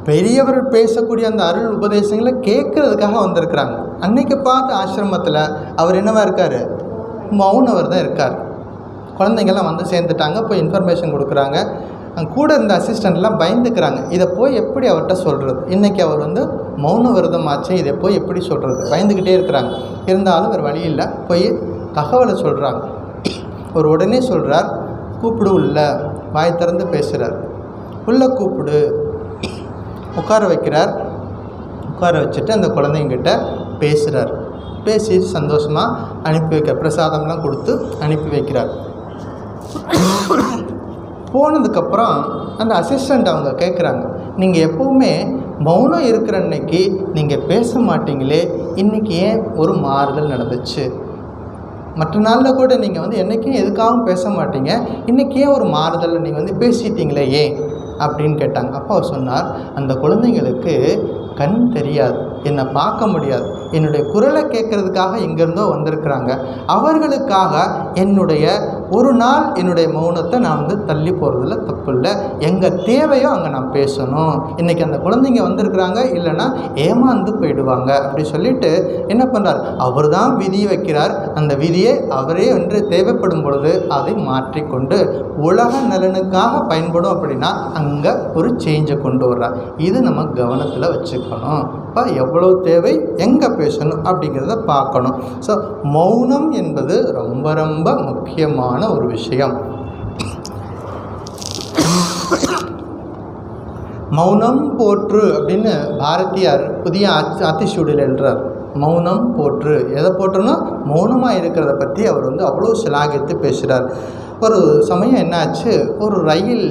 பெரியவர் பேசக்கூடிய அந்த அருள் உபதேசங்களை கேட்கறதுக்காக வந்திருக்கிறாங்க. அன்னைக்கு பார்த்து ஆசிரமத்தில் அவர் என்னவா இருக்கார்? மௌனவர் தான் இருக்கார். குழந்தைங்கள்லாம் வந்து சேர்ந்துட்டாங்க. போய் இன்ஃபர்மேஷன் கொடுக்குறாங்க. கூட இருந்த அசிஸ்டண்ட்லாம் பயந்துக்கிறாங்க. இதை போய் எப்படி அவர்கிட்ட சொல்கிறது? இன்றைக்கி அவர் வந்து மௌன விரதம் ஆச்சு, இதை போய் எப்படி சொல்கிறது? பயந்துக்கிட்டே இருக்கிறாங்க. இருந்தாலும் வேறு வழி இல்லை, போய் தகவலை சொல்கிறாங்க. அவர் உடனே சொல்கிறார், கூப்பிடு, உள்ள வாய் திறந்து பேசுகிறார். உள்ளே கூப்பிடு, உட்கார வைக்கிறார். உட்கார வச்சுட்டு அந்த குழந்தைங்கிட்ட பேசுகிறார். பேசி சந்தோஷமாக அனுப்பி வைக்க பிரசாதம்லாம் கொடுத்து அனுப்பி வைக்கிறார். போனதுக்கப்புறம் அந்த அசிஸ்டண்ட் அவங்க கேட்குறாங்க, நீங்கள் எப்போவுமே மௌனம் இருக்கிற அன்னைக்கு நீங்கள் பேச மாட்டீங்களே, இன்றைக்கி ஏன் ஒரு மாறுதல் நடந்துச்சு? மற்ற நாளில் கூட நீங்கள் வந்து என்றைக்கும் எதுக்காகவும் பேச மாட்டீங்க, இன்றைக்கி ஏன் ஒரு மாறுதல் நீங்கள் வந்து பேசிட்டீங்களே ஏன் அப்படின்னு கேட்டாங்க. அப்போ அவர் சொன்னார், அந்த குழந்தைங்களுக்கு கண் தெரியாது, என்னை பார்க்க முடியாது, என்னுடைய குரலை கேட்குறதுக்காக எங்கேருந்தோ வந்திருக்கிறாங்க. அவர்களுக்காக என்னுடைய ஒரு நாள் என்னுடைய மௌனத்தை நான் வந்து தள்ளி போகிறதுல தப்பு இல்லை. எங்கள் தேவையோ அங்கே நான் பேசணும். இன்றைக்கி அந்த குழந்தைங்க வந்திருக்கிறாங்க, இல்லைன்னா ஏமாந்து போயிடுவாங்க அப்படி சொல்லிட்டு என்ன பண்ணுறார்? அவர் தான் விதியை வைக்கிறார். அந்த விதியை அவரே என்று தேவைப்படும் பொழுது அதை மாற்றிக்கொண்டு உலக நலனுக்காக பயன்படும் அப்படின்னா அங்கே ஒரு சேஞ்சை கொண்டு வர்றார். இது நம்ம கவனத்தில் வச்சுக்கணும். இப்போ எவ்வளோ தேவை, எங்கே பேசணும் அப்படிங்கிறத பார்க்கணும். ஸோ மௌனம் என்பது ரொம்ப ரொம்ப முக்கியமான ஒரு விஷயம். மௌனம் போற்று அப்படின்னு பாரதியார் புதிய ஆத்திசூடியில் எழுறார். மௌனம் போற்று, எதை போற்றுன்னா மௌனமாக இருக்கிறத பற்றி அவர் வந்து அவ்வளோ சிலாகித்து பேசுகிறார். ஒரு சமயம் என்னாச்சு, ஒரு ரயில்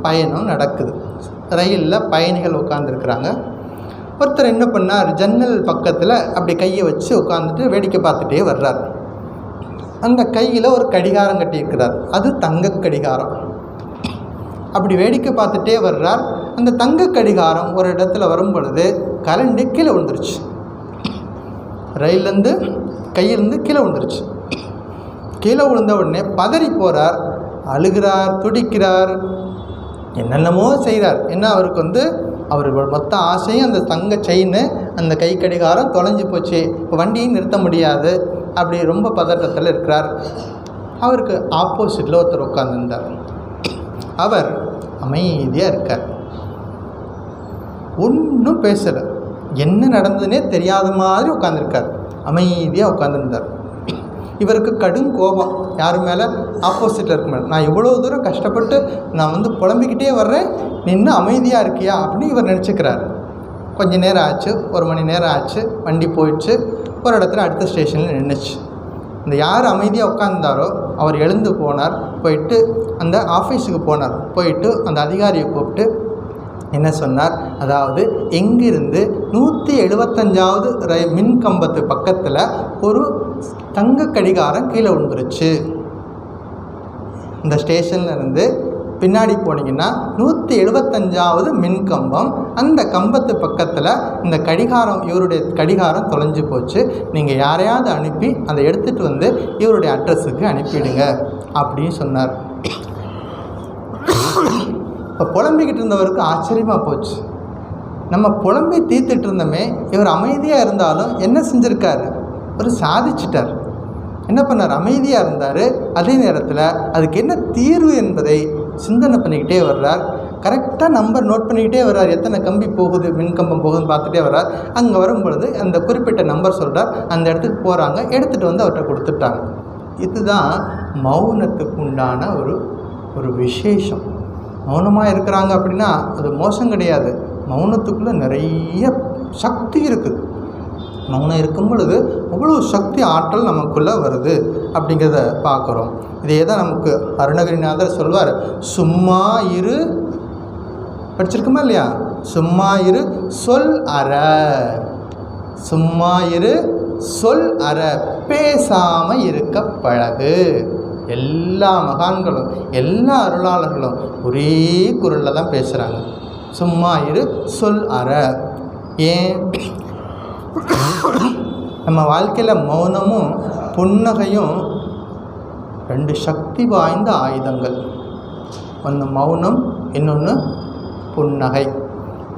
பயணம் நடக்குது. ரயிலில் பயணிகள் உட்காந்துருக்குறாங்க. ஒருத்தர் என்ன பண்ணார், ஜன்னல் பக்கத்தில் அப்படி கையை வச்சு உட்காந்துட்டு வேடிக்கை பார்த்துட்டே வர்றார். அந்த கையில் ஒரு கடிகாரம் கட்டியிருக்கிறார், அது தங்க கடிகாரம். அப்படி வேடிக்கை பார்த்துட்டே வர்றார். அந்த தங்க கடிகாரம் ஒரு இடத்துல வரும் பொழுது கரண்டு கீழே விழுந்துருச்சு. ரயிலேருந்து கையிலேருந்து கீழே விழுந்துருச்சு. கீழே விழுந்த உடனே பதறி போகிறார், அழுகிறார், துடிக்கிறார், என்னென்னமோ செய்கிறார். ஏன்னா அவருக்கு வந்து அவர் மொத்த ஆசையும் அந்த தங்க செயின், அந்த கை கடிகாரம் தொலைஞ்சு போச்சு, இப்போ வண்டியும் நிறுத்த முடியாது, அப்படி ரொம்ப பதட்டத்தில் இருக்கிறார். அவருக்கு ஆப்போசிட்டில் ஒருத்தர் உட்காந்துருந்தார். அவர் அமைதியாக இருக்கார், ஒன்றும் பேசலை, என்ன நடந்ததுன்னே தெரியாத மாதிரி உட்காந்துருக்கார், அமைதியாக உட்காந்துருந்தார். இவருக்கு கடும் கோபம் யார் மேலே? ஆப்போசிட்டில் இருக்க மேலே. நான் இவ்வளோ தூரம் கஷ்டப்பட்டு நான் வந்து புலம்பிக்கிட்டே வர்றேன், நின்று அமைதியாக இருக்கியா அப்படின்னு இவர் நினச்சிக்கிறார். கொஞ்சம் நேரம் ஆச்சு, 1 மணி நேரம் ஆச்சு, வண்டி போயிடுச்சு. ஒரு இடத்துல அடுத்த ஸ்டேஷனில் நின்றுச்சு. இந்த யார் அமைதியாக உட்காந்தாரோ அவர் எழுந்து போனார். போயிட்டு அந்த ஆஃபீஸுக்கு போனார். போயிட்டு அந்த அதிகாரியை கூப்பிட்டு என்ன சொன்னார், அதாவது எங்கிருந்து 175வது மின் கம்பத்து பக்கத்தில் ஒரு தங்க கடிகாரம் கீழே விழுந்துருச்சு. இந்த ஸ்டேஷன்லேருந்து பின்னாடி போனீங்கன்னா 175வது மின் கம்பம், அந்த கம்பத்து பக்கத்தில் இந்த கடிகாரம், இவருடைய கடிகாரம் தொலைஞ்சு போச்சு. நீங்கள் யாரையாவது அனுப்பி அதை எடுத்துகிட்டு வந்து இவருடைய அட்ரஸுக்கு அனுப்பிடுங்க அப்படின்னு சொன்னார். இப்போ புலம்பிக்கிட்டு இருந்தவருக்கு ஆச்சரியமாக போச்சு. நம்ம புலம்பி தீர்த்துட்டு இருந்தோமே, இவர் அமைதியாக இருந்தாலும் என்ன செஞ்சுருக்காரு, ஒரு சாதிச்சிட்டார். என்ன பண்ணார், அமைதியாக இருந்தார். அதே நேரத்தில் அதுக்கு என்ன தீர்வு என்பதை சிந்தனை பண்ணிக்கிட்டே வர்றார். கரெக்டாக நம்பர் நோட் பண்ணிக்கிட்டே வர்றார். எத்தனை கம்பி போகுது, மின் கம்பம் போகுதுன்னு பார்த்துட்டே வர்றார். அங்கே வரும் பொழுது அந்த குறிப்பிட்ட நம்பர் சொல்கிறார். அந்த இடத்துக்கு போகிறாங்க, எடுத்துகிட்டு வந்து அவர்கிட்ட கொடுத்துட்டாங்க. இதுதான் மௌனத்துக்கு உண்டான ஒரு விசேஷம். மௌனமாக இருக்கிறாங்க அப்படின்னா அது மோசம் கிடையாது. மௌனத்துக்குள்ளே நிறைய சக்தி இருக்குது. மௌனம் இருக்கும் பொழுது அவ்வளோ சக்தி ஆற்றல் நமக்குள்ளே வருது அப்படிங்கிறத பார்க்குறோம். இதே தான் நமக்கு அருணகிரிநாதர் சொல்வார், சும்மா இரு, படிச்சிருக்குமா இல்லையா? சும்மா இரு சொல் அற, சும்மா இரு சொல் அற, பேசாமல் இருக்க பழகு. எல்லா மகான்களும் எல்லா அருளாளர்களும் ஒரே குரலில் தான் பேசுகிறாங்க, சும்மா இரு சொல் அற. ஏன் நம்ம வாழ்க்கையில் மௌனமும் புன்னகையும் ரெண்டு சக்தி வாய்ந்த ஆயுதங்கள். ஒன்று மௌனம், இன்னொன்று புன்னகை.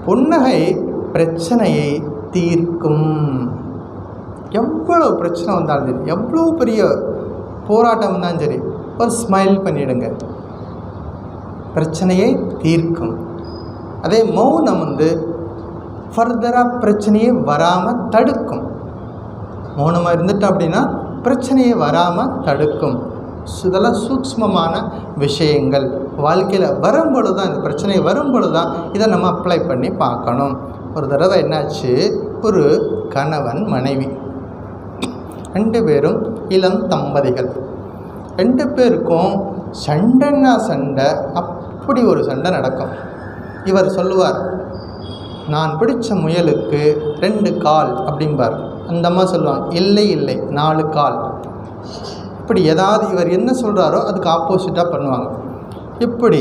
புன்னகை பிரச்சனையை தீர்க்கும். எவ்வளோ பிரச்சனை வந்தாலும் சரி, எவ்வளோ பெரிய போராட்டம் இருந்தாலும் சரி, ஒரு ஸ்மைல் பண்ணிவிடுங்க, பிரச்சனையை தீர்க்கும். அதே மௌனம் ஃபர்தராக பிரச்சனையை வராமல் தடுக்கும். மௌனமாக இருந்துட்டோம் அப்படின்னா பிரச்சனையை வராமல் தடுக்கும். இதெல்லாம் சூக்ஷ்மமான விஷயங்கள். வாழ்க்கையில் வரும்பொழுது தான், இந்த பிரச்சனை வரும்பொழுது தான் இதை நம்ம அப்ளை பண்ணி பார்க்கணும். ஒரு தடவை என்னாச்சு, ஒரு கணவன் மனைவி 2 பேரும் இளம் தம்பதிகள். 2 பேருக்கும் சண்டைன்னா சண்டை, அப்படி ஒரு சண்டை நடக்கும். இவர் சொல்லுவார், நான் பிடிச்ச முயலுக்கு 2 கால் அப்படிம்பார். அந்த அம்மா சொல்லுவாங்க, இல்லை இல்லை 4 கால். இப்படி ஏதாவது இவர் என்ன சொல்கிறாரோ அதுக்கு ஆப்போசிட்டாக பண்ணுவாங்க. இப்படி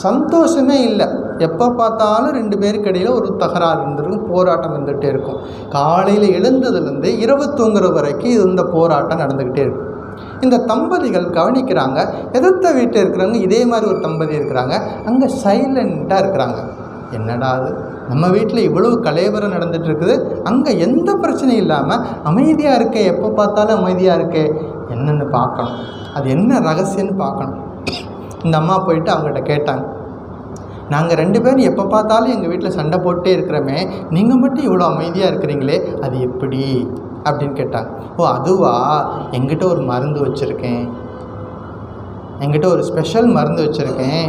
சந்தோஷமே இல்லை. எப்போ பார்த்தாலும் 2 பேருக்கு இடையில் ஒரு தகராறு இருந்துருக்கும், போராட்டம் இருந்துகிட்டே இருக்கும். காலையில் எழுந்ததுலேருந்து இரவு தூங்குற வரைக்கும் இந்த போராட்டம் நடந்துக்கிட்டே இருக்கும். இந்த தம்பதிகள் கவனிக்கிறாங்க, எதிர்த்த வீட்டில் இருக்கிறவங்க இதே மாதிரி ஒரு தம்பதி இருக்கிறாங்க, அங்கே சைலண்ட்டாக இருக்கிறாங்க. என்னடா அது, நம்ம வீட்டில் இவ்வளவு கலைவரம் நடந்துகிட்ருக்குது, அங்கே எந்த பிரச்சனையும் இல்லாமல் அமைதியாக இருக்கே, எப்போ பார்த்தாலும் அமைதியாக இருக்கே, என்னென்னு பார்க்கணும், அது என்ன ரகசியம்னு பார்க்கணும். இந்த அம்மா போயிட்டு அவங்ககிட்ட கேட்டாங்க, நாங்கள் 2 பேரும் எப்போ பார்த்தாலும் எங்கள் வீட்டில் சண்டை போட்டே இருக்கிறோமே, நீங்கள் மட்டும் இவ்வளோ அமைதியாக இருக்கிறீங்களே, அது எப்படி அப்படின்னு கேட்டாங்க. ஓ அதுவா, எங்கிட்ட ஒரு மருந்து வச்சுருக்கேன், எங்கிட்ட ஒரு ஸ்பெஷல் மருந்து வச்சுருக்கேன்,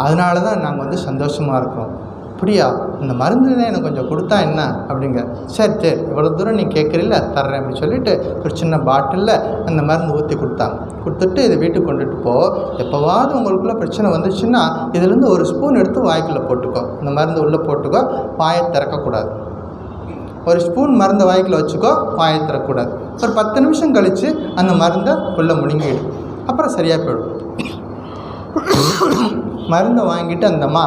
அதனால தான் நாங்கள் சந்தோஷமாக இருக்கோம். அப்படியா, இந்த மருந்து தான் எனக்கு கொஞ்சம் கொடுத்தா என்ன அப்படிங்க. சரி சரி, இவ்வளோ தூரம் நீ கேட்குறீல்ல, தர்றேன் அப்படின்னு சொல்லிவிட்டு ஒரு சின்ன பாட்டிலில் அந்த மருந்து ஊற்றி கொடுத்தாங்க. கொடுத்துட்டு இதை வீட்டுக்கு கொண்டுட்டு போ, எப்போவாவது உங்களுக்குள்ளே பிரச்சனை வந்துச்சுன்னா இதுலேருந்து ஒரு ஸ்பூன் எடுத்து வாய்க்குள்ளே போட்டுக்கோ, இந்த மருந்து உள்ளே போட்டுக்கோ, வாயை திறக்கக்கூடாது. ஒரு ஸ்பூன் மருந்தை வாய்க்குள்ளே வச்சுக்கோ, வாயை திறக்கக்கூடாது. ஒரு 10 நிமிஷம் கழித்து அந்த மருந்தை உள்ளே முழுங்கிடும், அப்புறம் சரியாக போயிடும். மருந்தை வாங்கிட்டு அந்தம்மா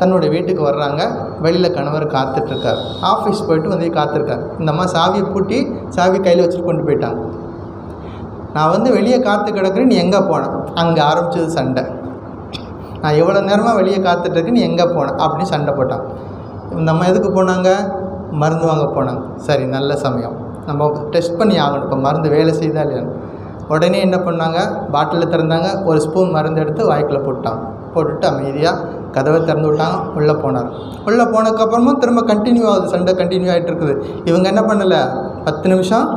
தன்னுடைய வீட்டுக்கு வர்றாங்க. வெளியில் கணவர் காத்துட்ருக்கார், ஆஃபீஸ் போயிட்டு வந்து காத்திருக்கார். இந்த அம்மா சாவியை பூட்டி சாவி கையில் வச்சுட்டு கொண்டு போயிட்டாங்க. நான் வெளியே காத்து கிடக்குறேன், நீ எங்கே போனேன், அங்கே ஆரம்பிச்சது சண்டை. நான் எவ்வளோ நேரமாக வெளியே காத்துட்ருக்கேன், நீ எங்கே போனேன் அப்படின்னு சண்டை போட்டான். இந்த அம்மா எதுக்கு போனாங்க, மருந்து வாங்க போனாங்க. சரி, நல்ல சமயம், நம்ம டெஸ்ட் பண்ணி ஆகணும், இப்போ மருந்து வேலை செய்தா இல்லையான்னு. உடனே என்ன பண்ணாங்க, பாட்டிலில் திறந்தாங்க, ஒரு ஸ்பூன் மருந்து எடுத்து வாய்க்குள்ளே போட்டாங்க. போட்டுட்டு அமைதியாக கதவை திறந்து விட்டாங்க. உள்ளே போனார். உள்ளே போனதுக்கப்புறமும் திரும்ப கண்டினியூ ஆகுது, சண்டை கண்டினியூ ஆகிட்டு இருக்குது. இவங்க என்ன பண்ணலை, 10 நிமிஷம்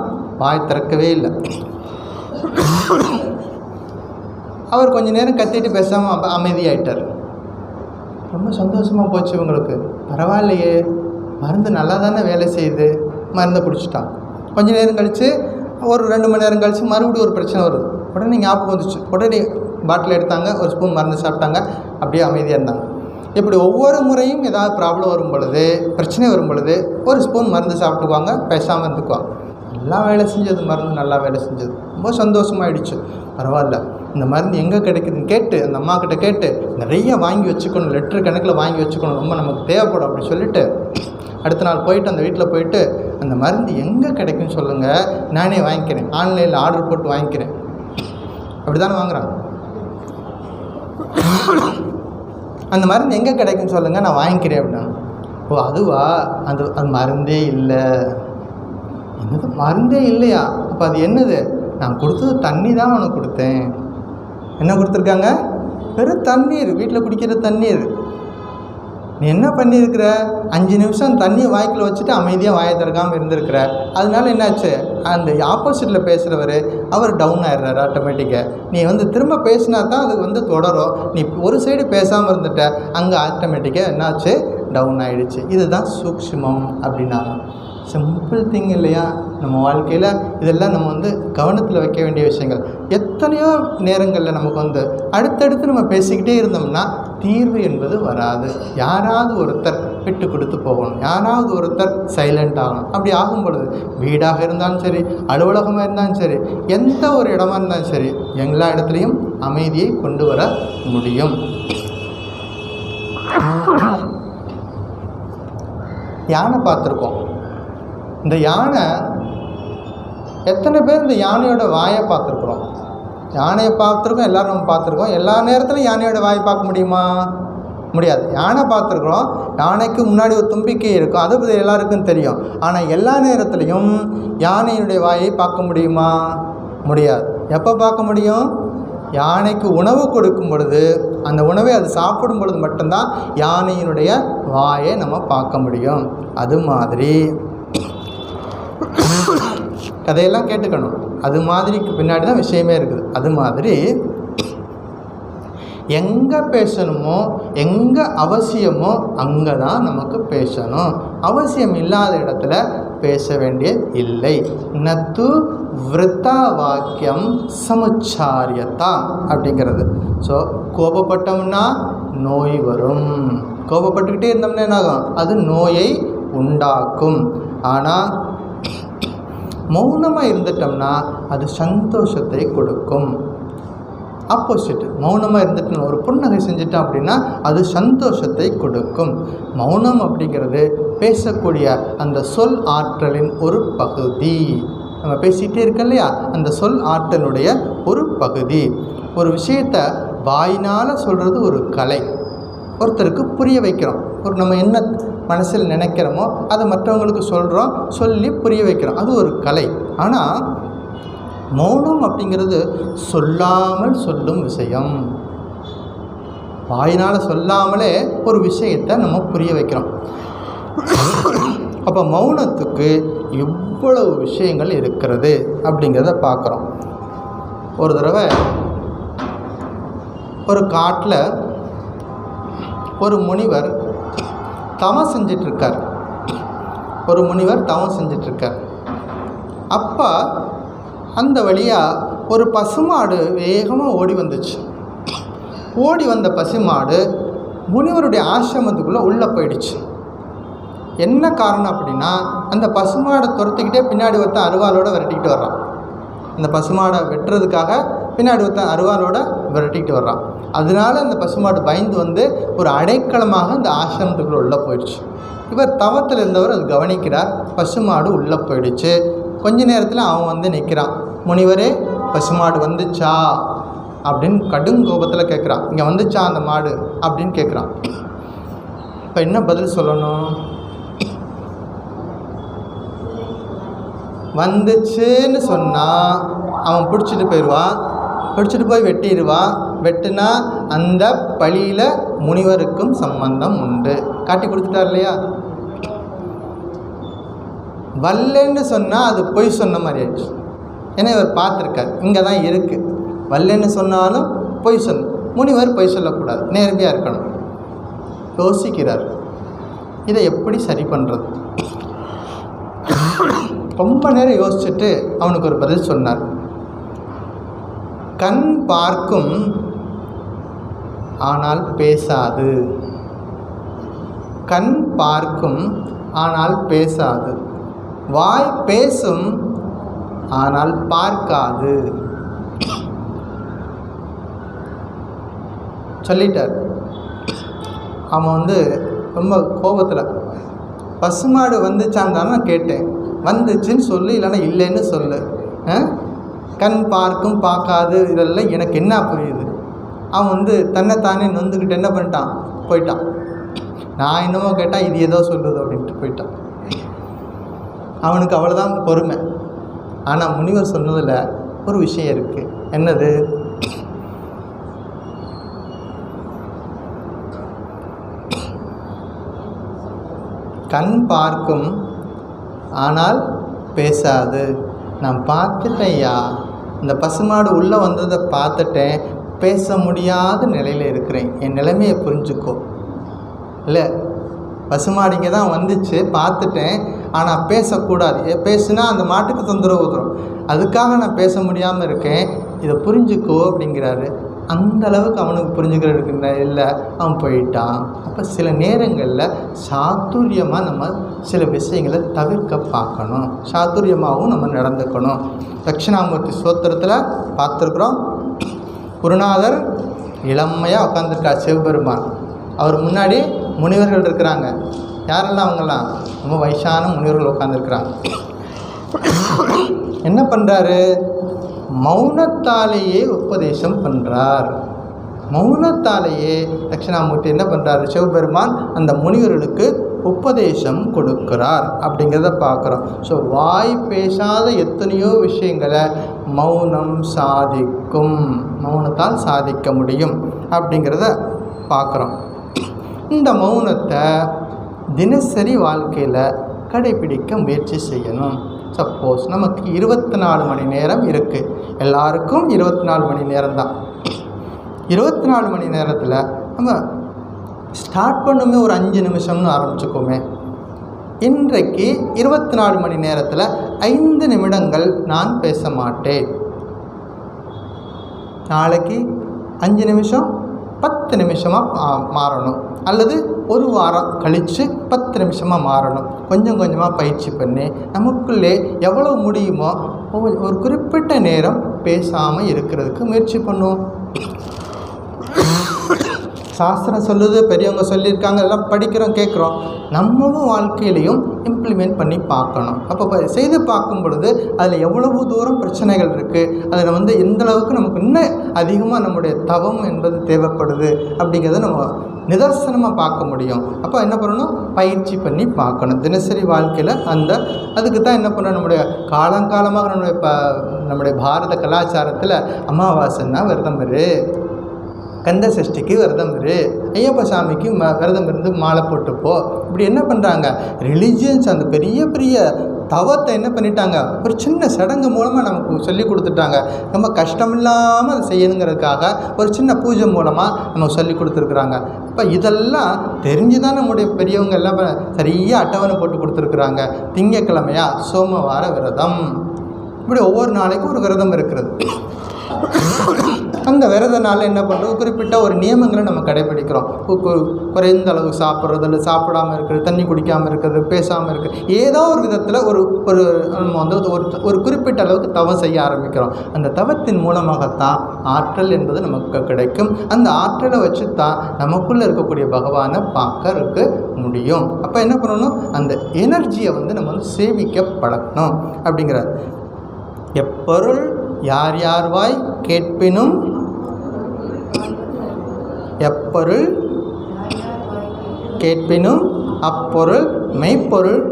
வாய் திறக்கவே இல்லை. அவர் கொஞ்ச நேரம் கத்திட்டு பேசாமல் அமைதியாகிட்டார். ரொம்ப சந்தோஷமாக போச்சு இவங்களுக்கு. பரவாயில்லையே, மருந்து நல்லா தானே வேலை செய்யுது, மருந்தை குடிச்சிட்டான். கொஞ்ச நேரம் கழித்து ஒரு 2 மணி நேரம் கழித்து மறுபடியும் ஒரு பிரச்சனை வருது. உடனே ஞாபகம் வந்துச்சு, உடனே பாட்டில் எடுத்தாங்க, ஒரு ஸ்பூன் மருந்து சாப்பிட்டாங்க, அப்படியே அமைதியாக இருந்தாங்க. இப்படி ஒவ்வொரு முறையும் ஏதாவது ப்ராப்ளம் வரும் பொழுது, பிரச்சனை வரும் பொழுது ஒரு ஸ்பூன் மருந்து சாப்பிட்டுக்குவாங்க, பேசாமல் இருந்துக்குவாங்க. நல்லா வேலை செஞ்சது, மருந்து நல்லா வேலை செஞ்சது. ரொம்ப சந்தோஷமாயிடுச்சு. பரவாயில்ல, இந்த மருந்து எங்கே கிடைக்குதுன்னு கேட்டு அந்த அம்மாக்கிட்ட கேட்டு நிறைய வாங்கி வச்சுக்கணும், லிட்டர் கணக்கில் வாங்கி வச்சுக்கணும், ரொம்ப நமக்கு தேவைப்படும் அப்படின்னு சொல்லிவிட்டு அடுத்த நாள் போயிட்டு அந்த வீட்டில் போயிட்டு அந்த மருந்து எங்கே கிடைக்குன்னு சொல்லுங்கள், நானே வாங்கிக்கிறேன், ஆன்லைனில் ஆர்டர் போட்டு வாங்கிக்கிறேன். அப்படி தானே வாங்குகிறாங்க. அந்த மருந்து எங்கே கிடைக்குன்னு சொல்லுங்கள், நான் வாங்கிக்கிறேன் அப்படின்னா. ஓ அதுவா, அது மருந்தே இல்லை. என்னது மருந்தே இல்லையா, அப்போ அது என்னது, நான் கொடுத்தது தண்ணி தான் உனக்கு கொடுத்தேன். என்ன கொடுத்துருக்காங்க, வெறும் தண்ணீர், வீட்டில் குடிக்கிற தண்ணீர். நீ என்ன பண்ணியிருக்கிற, 5 நிமிஷம் தண்ணியை வாய்க்குள்ள வச்சுட்டு அமைதியாக வாயை திறக்காமல் இருந்திருக்கிற. அதனால என்னாச்சு, அந்த ஆப்போசிட்டில் பேசுகிறவர் அவர் டவுன் ஆகிடுறாரு ஆட்டோமேட்டிக்காக. நீ திரும்ப பேசினா தான் அது தொடரும். நீ ஒரு சைடு பேசாமல் இருந்துட்ட, அங்கே ஆட்டோமேட்டிக்காக என்னாச்சு, டவுன் ஆகிடுச்சு. இதுதான் சூக்ஷ்மம் அப்படின்னாங்க. சிம்பிள் திங் இல்லையா? நம்ம வாழ்க்கையில் இதெல்லாம் நம்ம கவனத்தில் வைக்க வேண்டிய விஷயங்கள். எத்தனையோ நேரங்களில் நமக்கு அடுத்தடுத்து நம்ம பேசிக்கிட்டே இருந்தோம்னா தீர்வு என்பது வராது. யாராவது ஒருத்தர் விட்டு கொடுத்து போகணும், யாராவது ஒருத்தர் சைலண்ட் ஆகணும். அப்படி ஆகும் பொழுது வீடாக இருந்தாலும் சரி, அலுவலகமாக இருந்தாலும் சரி, எந்த ஒரு இடமா இருந்தாலும் சரி, எல்லா இடத்துலையும் அமைதியை கொண்டு வர முடியும். யானை பார்த்துருக்கோம். இந்த யானை, எத்தனை பேர் இந்த யானையோட வாயை பார்த்துருக்குறோம்? யானையை பார்த்துருக்கோம், எல்லோரும் நம்ம பார்த்துருக்கோம். எல்லா நேரத்துலையும் யானையோட வாயை பார்க்க முடியுமா? முடியாது. யானை பார்த்துருக்குறோம், யானைக்கு முன்னாடி ஒரு தும்பிக்கை இருக்கும், அது பற்றி எல்லாருக்கும் தெரியும். ஆனால் எல்லா நேரத்துலையும் யானையினுடைய வாயை பார்க்க முடியுமா? முடியாது. எப்போ பார்க்க முடியும்? யானைக்கு உணவு கொடுக்கும் பொழுது, அந்த உணவை அது சாப்பிடும் பொழுது மட்டும்தான் யானையினுடைய வாயை நம்ம பார்க்க முடியும். அது மாதிரி கதையெல்லாம் கேட்டுக்கணும். அது மாதிரிக்கு பின்னாடி தான் விஷயமே இருக்குது. அது மாதிரி எங்கே பேசணுமோ, எங்கே அவசியமோ அங்கே தான் நமக்கு பேசணும். அவசியம் இல்லாத இடத்துல பேச வேண்டிய இல்லை. நத்து விருத்தா வாக்கியம் சமுச்சாரியதா அப்படிங்கிறது. ஸோ கோபப்பட்டோம்னா நோய் வரும். கோபப்பட்டுக்கிட்டே இருந்தோம்னா என்னாகும்? அது நோயை உண்டாக்கும். ஆனால் மௌனமாக இருந்துட்டோம்னா அது சந்தோஷத்தை கொடுக்கும். ஆப்போசிட், மௌனமாக இருந்துட்டு ஒரு புன்னகை செஞ்சிட்டோம் அப்படின்னா அது சந்தோஷத்தை கொடுக்கும். மௌனம் அப்படிங்கிறது பேசக்கூடிய அந்த சொல் ஆற்றலின் ஒரு பகுதி. நம்ம பேசிகிட்டே இருக்கோம் இல்லையா, அந்த சொல் ஆற்றலுடைய ஒரு பகுதி. ஒரு விஷயத்தை வாயினால் சொல்கிறது ஒரு கலை. ஒருத்தருக்கு புரிய வைக்கிறோம். நம்ம என்ன மனசில் நினைக்கிறோமோ அதை மற்றவங்களுக்கு சொல்கிறோம், சொல்லி புரிய வைக்கிறோம். அது ஒரு கலை. ஆனால் மௌனம் அப்படிங்கிறது சொல்லாமல் சொல்லும் விஷயம். வாயினால் சொல்லாமலே ஒரு விஷயத்தை நம்ம புரிய வைக்கிறோம். அப்போ மௌனத்துக்கு இவ்வளவு விஷயங்கள் இருக்கிறது அப்படிங்கிறத பார்க்குறோம். ஒரு தடவை ஒரு காட்டில் ஒரு முனிவர் தவம் செஞ்சிட்ருக்கார். அப்போ அந்த வழியாக ஒரு பசுமாடு வேகமாக ஓடி வந்துச்சு. ஓடி வந்த பசுமாடு முனிவருடைய ஆசிரமத்துக்குள்ளே உள்ளே போயிடுச்சு. என்ன காரணம் அப்படின்னா, அந்த பசுமாடை துரத்திக்கிட்டே பின்னாடி ஒருத்தன் அருவாளோடு விரட்டிக்கிட்டு வர்றான். அந்த பசுமாடை வெட்டுறதுக்காக பின்னாடி ஒருத்தன் அருவாளோடு விரட்டிக்கிட்டு வர்றான். அதனால அந்த பசுமாடு பயந்து ஒரு அடைக்கலமாக அந்த ஆசிரமத்துக்குள்ளே உள்ளே போயிடுச்சு. இவர் தவத்தில் இருந்தவர் அது கவனிக்கிறார். பசுமாடு உள்ளே போயிடுச்சு. கொஞ்ச நேரத்தில் அவன் நிற்கிறான். முனிவரே, பசுமாடு வந்துச்சா அப்படின்னு கடும் கோபத்தில் கேட்குறான். இங்கே வந்துச்சா அந்த மாடு அப்படின்னு கேட்குறான். இப்போ என்ன பதில் சொல்லணும்? வந்துச்சுன்னு சொன்னால் அவன் பிடிச்சிட்டு போயிடுவான், பிடிச்சிட்டு போய் வெட்டிடுவான். வெட்டுனா அந்த பழியில் முனிவருக்கும் சம்பந்தம் உண்டு. காட்டி கொடுத்துட்டார் இல்லையா? வல்லன்னு சொன்னால் அது பொய் சொன்ன மாதிரி ஆயிடுச்சு. ஏன்னா இவர் பார்த்துருக்கார், இங்கே தான் இருக்குது. வல்லன்னு சொன்னாலும் பொய் சொன்ன, முனிவர் பொய் சொல்லக்கூடாது, நேர்மையாக இருக்கணும். யோசிக்கிறார், இதை எப்படி சரி பண்ணுறது? ரொம்ப நேரம் யோசிச்சுட்டு அவனுக்கு ஒரு பதில் சொன்னார். கண் பார்க்கும் ஆனால் பேசாது. கண் பார்க்கும் ஆனால் பேசாது. வாய் பேசும் ஆனால் பார்க்காது. சொல்லிட்டார். அவன் ரொம்ப கோபத்தில், பசுமாடு வந்துச்சான்னு தானே நான் கேட்டேன், வந்துச்சுன்னு சொல்லு, இல்லைன்னா இல்லைன்னு சொல்லு. கண் பார்க்கும் பார்க்காது இதெல்லாம் எனக்கு என்ன புரியுது? அவன் தன்னைத்தானே நொந்துக்கிட்டு என்ன பண்ணிட்டான், போயிட்டான். நான் என்னமோ கேட்டால் இது ஏதோ சொல்லுது அப்படின்ட்டு போயிட்டான். அவனுக்கு அவ்வளோதான் பொறுமை. ஆனால் முனிவர் சொன்னதில் ஒரு விஷயம் இருக்குது. என்னது? கண் பார்க்கும் ஆனால் பேசாது. நான் பார்த்துட்டேன்யா, இந்த பசுமாடு உள்ளே வந்ததை பார்த்துட்டேன், பேச முடியாத நிலையில் இருக்கிறேன், என் நிலைமையை புரிஞ்சுக்கோ. இல்லை, பசுமாடு இங்கே தான் வந்துச்சு, பார்த்துட்டேன், ஆனால் பேசக்கூடாது, பேசுனா அந்த மாட்டுக்கு தொந்தரவு வரும், அதுக்காக நான் பேச முடியாமல் இருக்கேன், இதை புரிஞ்சுக்கோ அப்படிங்கிறாரு. அந்த அளவுக்கு அவனுக்கு புரிஞ்சுக்கிறதுக்கு இல்லை, அவன் போயிட்டான். அப்போ சில நேரங்களில் சாதுரியமாக நம்ம சில விஷயங்களை தவிர்க்க பார்க்கணும், சாதுரியமாகவும் நம்ம நடந்துக்கணும். தட்சிணாமூர்த்தி ஸ்தோத்திரத்தில் பார்த்துருக்குறோம், குருநாதர் இளமையாக உட்காந்துருக்கார் சிவபெருமான், அவர் முன்னாடி முனிவர்கள் இருக்கிறாங்க. யாரெல்லாம்? அவங்கெல்லாம் ரொம்ப வயசான முனிவர்கள் உட்காந்துருக்குறாங்க. என்ன பண்ணுறாரு? மௌனத்தாலேயே உபதேசம் பண்ணுறார். மௌனத்தாலேயே தட்சிணாமூர்த்தி என்ன பண்ணுறாரு? சிவபெருமான் அந்த முனிவர்களுக்கு உபதேசம் கொடுக்கிறார் அப்படிங்கிறத பார்க்குறோம். ஸோ வாய் பேசாத எத்தனையோ விஷயங்களை மௌனம் சாதிக்கும், மௌனத்தால் சாதிக்க முடியும் அப்படிங்கிறத பார்க்குறோம். இந்த மௌனத்தை தினசரி வாழ்க்கையில் கடைபிடிக்க முயற்சி செய்யணும். சப்போஸ் நமக்கு 24 மணி நேரம் இருக்குது, எல்லாருக்கும் 24 மணி நேரம் தான். 24 மணி நேரத்தில் நம்ம ஸ்டார்ட் பண்ணுமே ஒரு 5 நிமிஷம்னு ஆரம்பிச்சுக்கோமே. இன்றைக்கு 24 மணி நேரத்தில் 5 நிமிடங்கள் நான் பேச மாட்டேன், நாளைக்கு 5 நிமிஷம் 10 நிமிஷமாக மாறணும், அல்லது ஒரு வாரம் கழித்து 10 நிமிஷமாக மாறணும். கொஞ்சம் கொஞ்சமாக பயிற்சி பண்ணி நமக்குள்ளே எவ்வளோ முடியுமோ ஒரு குறிப்பிட்ட நேரம் பேசாமல் இருக்கிறதுக்கு முயற்சி பண்ணுவோம். சாஸ்திரம் சொல்லுது, பெரியவங்க சொல்லியிருக்காங்க, எல்லாம் படிக்கிறோம், கேட்குறோம், நம்மளும் வாழ்க்கையிலையும் இம்ப்ளிமெண்ட் பண்ணி பார்க்கணும். அப்போ செய்து பார்க்கும் பொழுது அதில் எவ்வளவு தூரம் பிரச்சனைகள் இருக்குது, அதில் எந்த அளவுக்கு நமக்கு இன்னும் அதிகமாக நம்முடைய தவம் என்பது தேவைப்படுது அப்படிங்கிறத நம்ம நிதர்சனமாக பார்க்க முடியும். அப்போ என்ன பண்ணணும்? பயிற்சி பண்ணி பார்க்கணும் தினசரி வாழ்க்கையில். அதுக்கு தான் என்ன பண்ணணும், நம்முடைய காலங்காலமாக நம்முடைய பாரத கலாச்சாரத்தில் அமாவாசைன்னா விரதம் இரு, கந்த சஷ்டிக்கு விரதம் இரு, ஐயப்ப சாமிக்கு விரதம் இருந்து மாலை போட்டுப்போ, இப்படி என்ன பண்ணுறாங்க ரிலீஜியன்ஸ் அந்த பெரிய பெரிய தவத்தை என்ன பண்ணிட்டாங்க, ஒரு சின்ன சடங்கு மூலமாக நமக்கு சொல்லி கொடுத்துட்டாங்க. ரொம்ப கஷ்டமில்லாமல் அதை செய்யணுங்கிறதுக்காக ஒரு சின்ன பூஜை மூலமாக நமக்கு சொல்லி கொடுத்துருக்குறாங்க. இப்போ இதெல்லாம் தெரிஞ்சு தான் நம்முடைய பெரியவங்க எல்லாம் சரியாக அட்டவணை போட்டு கொடுத்துருக்குறாங்க. திங்கக்கிழமையா சோமவார விரதம், இப்படி ஒவ்வொரு நாளைக்கும் ஒரு விரதம் இருக்கிறது. அந்த விரத நாள் என்ன பண்ணுறோம், குறிப்பிட்ட ஒரு நியமங்களை நம்ம கடைபிடிக்கிறோம். குறைந்த அளவு சாப்பிட்றது, இல்லை சாப்பிடாமல் இருக்கிறது, தண்ணி குடிக்காமல் இருக்கிறது, பேசாமல் இருக்கிறது, ஏதோ ஒரு விதத்தில் ஒரு நம்ம ஒரு குறிப்பிட்ட அளவுக்கு தவம் செய்ய ஆரம்பிக்கிறோம். அந்த தவத்தின் மூலமாகத்தான் ஆற்றல் என்பது நமக்கு கிடைக்கும். அந்த ஆற்றலை வச்சு தான் நமக்குள்ளே இருக்கக்கூடிய பகவானை பார்க்கறதுக்கு முடியும். அப்போ என்ன பண்ணணும், அந்த எனர்ஜியை நம்ம சேமிக்க பழக்கணும் அப்படிங்கிறார். எப்பொருள் யார் யார் வாய் கேட்பினும், எப்பொருள் கேட்பினும் அப்பொருள் மெய்ப்பொருள்.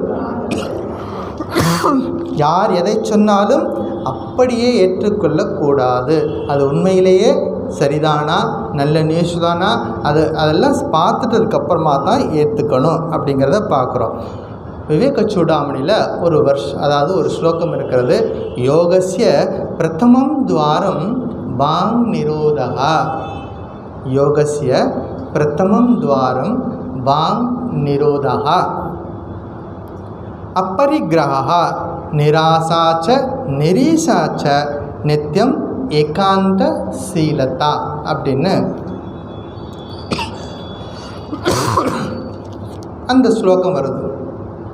யார் எதை சொன்னாலும் அப்படியே ஏற்றுக்கொள்ளக்கூடாது. அது உண்மையிலேயே சரிதானா, நல்ல நியூஸ் தானா, அதெல்லாம் பார்த்துட்டதுக்கப்புறமா தான் ஏற்றுக்கணும் அப்படிங்கிறத பார்க்குறோம். விவேக சூடாமணியில் அதாவது ஒரு ஸ்லோகம் இருக்கிறது. யோகஸ்ய பிரதமம் துவாரம் வாங் நிரோதா, யோகஸ்ய பிரதமம் துவாரம் வாங் நிரோதா, அப்பரிக்கிரஹா நிராசாச்ச நிரீசாச்ச நித்தியம் ஏகாந்த சீலதா அப்படின்னு அந்த ஸ்லோகம் வருது.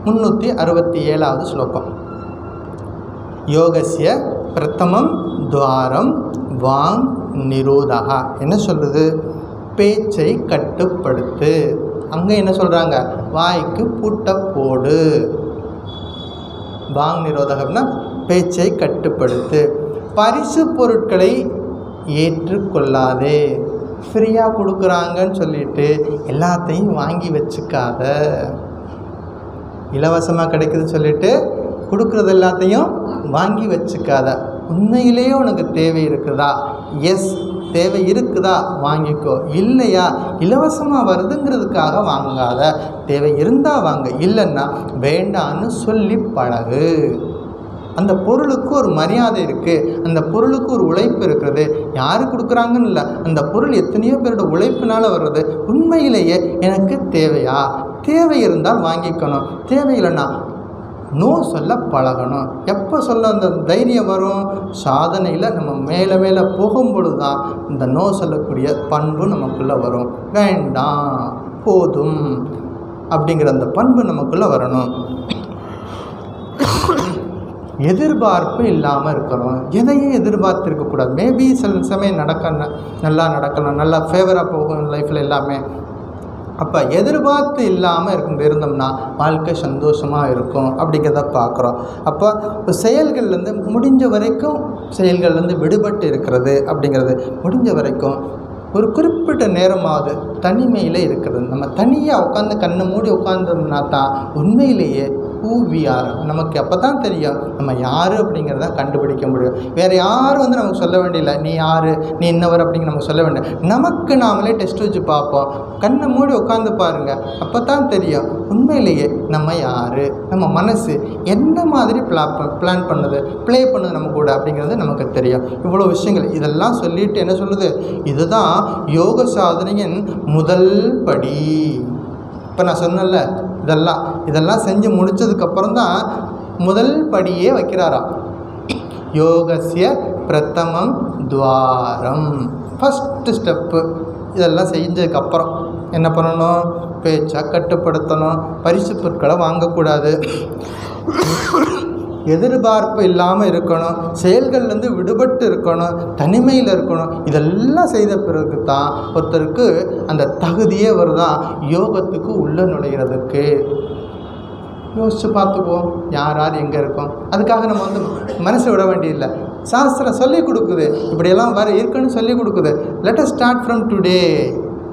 367வது ஸ்லோகம். யோகஸ்ய பிரதமம் துவாரம் வாங் நிரோதா என்ன சொல்லுது, பேச்சை கட்டுப்படுத்து. அங்கே என்ன சொல்கிறாங்க, வாய்க்கு பூட்ட போடு. வாங் நிரோதகம்னா பேச்சை கட்டுப்படுத்து. பரிசு பொருட்களை ஏற்றுக்கொள்ளாதே. ஃப்ரீயாக கொடுக்குறாங்கன்னு சொல்லிட்டு எல்லாத்தையும் வாங்கி வச்சுக்காத. இலவசமாக கிடைக்குதுன்னு சொல்லிட்டு கொடுக்குறது எல்லாத்தையும் வாங்கி வச்சுக்காத. உண்மையிலேயே உனக்கு தேவை இருக்குதா, எஸ் தேவை இருக்குதா வாங்கிக்கோ, இல்லையா இலவசமாக வருதுங்கிறதுக்காக வாங்காத. தேவை இருந்தால் வாங்க, இல்லைன்னா வேண்டான்னு சொல்லி பழகு. அந்த பொருளுக்கு ஒரு மரியாதை இருக்குது, அந்த பொருளுக்கு ஒரு உழைப்பு இருக்கிறது. யார் கொடுக்குறாங்கன்னு இல்லை, அந்த பொருள் எத்தனையோ பேரோட உழைப்பினால் வர்றது. உண்மையிலேயே எனக்கு தேவையா, தேவை இருந்தால் வாங்கிக்கணும், தேவையில்லைன்னா நோ சொல்ல பழகணும். எப்போ சொல்ல அந்த தைரியம் வரும்? சாதனையில் நம்ம மேலே மேலே போகும்பொழுது தான் இந்த நோ சொல்லக்கூடிய பண்பு நமக்குள்ளே வரும். வேண்டாம் போதும் அப்படிங்கிற அந்த பண்பு நமக்குள்ளே வரணும். எதிர்பார்ப்பு இல்லாமல் இருக்கணும். எதையும் எதிர்பார்த்து இருக்கக்கூடாது. மேபி சில சமயம் நல்லா நடக்கலாம், நல்லா ஃபேவராக போகும் லைஃப்பில் எல்லாமே. அப்போ எதிர்பார்த்து இல்லாமல் இருந்தோம்னா வாழ்க்கை சந்தோஷமாக இருக்கும் அப்படிங்கிறத பார்க்குறோம். அப்போ செயல்கள்லேருந்து முடிஞ்ச வரைக்கும் செயல்கள்லேருந்து விடுபட்டு இருக்கிறது அப்படிங்கிறது முடிஞ்ச வரைக்கும் ஒரு குறிப்பிட்ட நேரமாவது தனிமையில் இருக்கிறது. நம்ம தனியாக உட்காந்து கண்ணை மூடி உட்காந்தோம்னா தான் உண்மையிலேயே ஊவியார் நமக்கு அப்போ தான் தெரியும் நம்ம யார் அப்படிங்கிறத கண்டுபிடிக்க முடியும். வேறு யாரும் வந்து நமக்கு சொல்ல வேண்டியதில்லை, நீ யார், நீ என்னவர் அப்படிங்கிற நமக்கு சொல்ல வேண்டிய. நமக்கு நாமளே டெஸ்ட் வச்சு பார்ப்போம். கண்ணை மூடி உட்காந்து பாருங்கள், அப்போ தான் தெரியும் உண்மையிலேயே நம்ம யார், நம்ம மனசு என்ன மாதிரி பிளான் பண்ணுது, ப்ளே பண்ணுது நம்ம கூட அப்படிங்கிறது நமக்கு தெரியும். இவ்வளோ விஷயங்கள் இதெல்லாம் சொல்லிட்டு என்ன சொல்லுது, இதுதான் யோக சாதனையின் முதல் படி. இப்போ நான் சொன்னல இதெல்லாம் செஞ்சு முடித்ததுக்கப்புறம் தான் முதல் படியே வைக்கிறாராம். யோகஸ்ய பிரதமம் துவாரம், ஃபஸ்ட்டு ஸ்டெப்பு. இதெல்லாம் செஞ்சதுக்கப்புறம் என்ன பண்ணணும்? பேச்சை கட்டுப்படுத்தணும், பரிசு பொருட்களை வாங்கக்கூடாது, எதிர்பார்ப்பு இல்லாமல் இருக்கணும், செயல்கள்லேருந்து விடுபட்டு இருக்கணும், தனிமையில் இருக்கணும். இதெல்லாம் செய்த பிறகு தான் ஒருத்தருக்கு அந்த தகுதியே வருதான் யோகத்துக்கு உள்ளே நுழைகிறதுக்கு. யோசித்து பார்த்துக்குவோம் யார் யார் எங்கே இருக்கோம். அதுக்காக நம்ம வந்து மனசை விட வேண்டியதில்லை. சாஸ்திரம் சொல்லிக் கொடுக்குது, இப்படியெல்லாம் இருக்குன்னு சொல்லிக் கொடுக்குது. Let us start from today.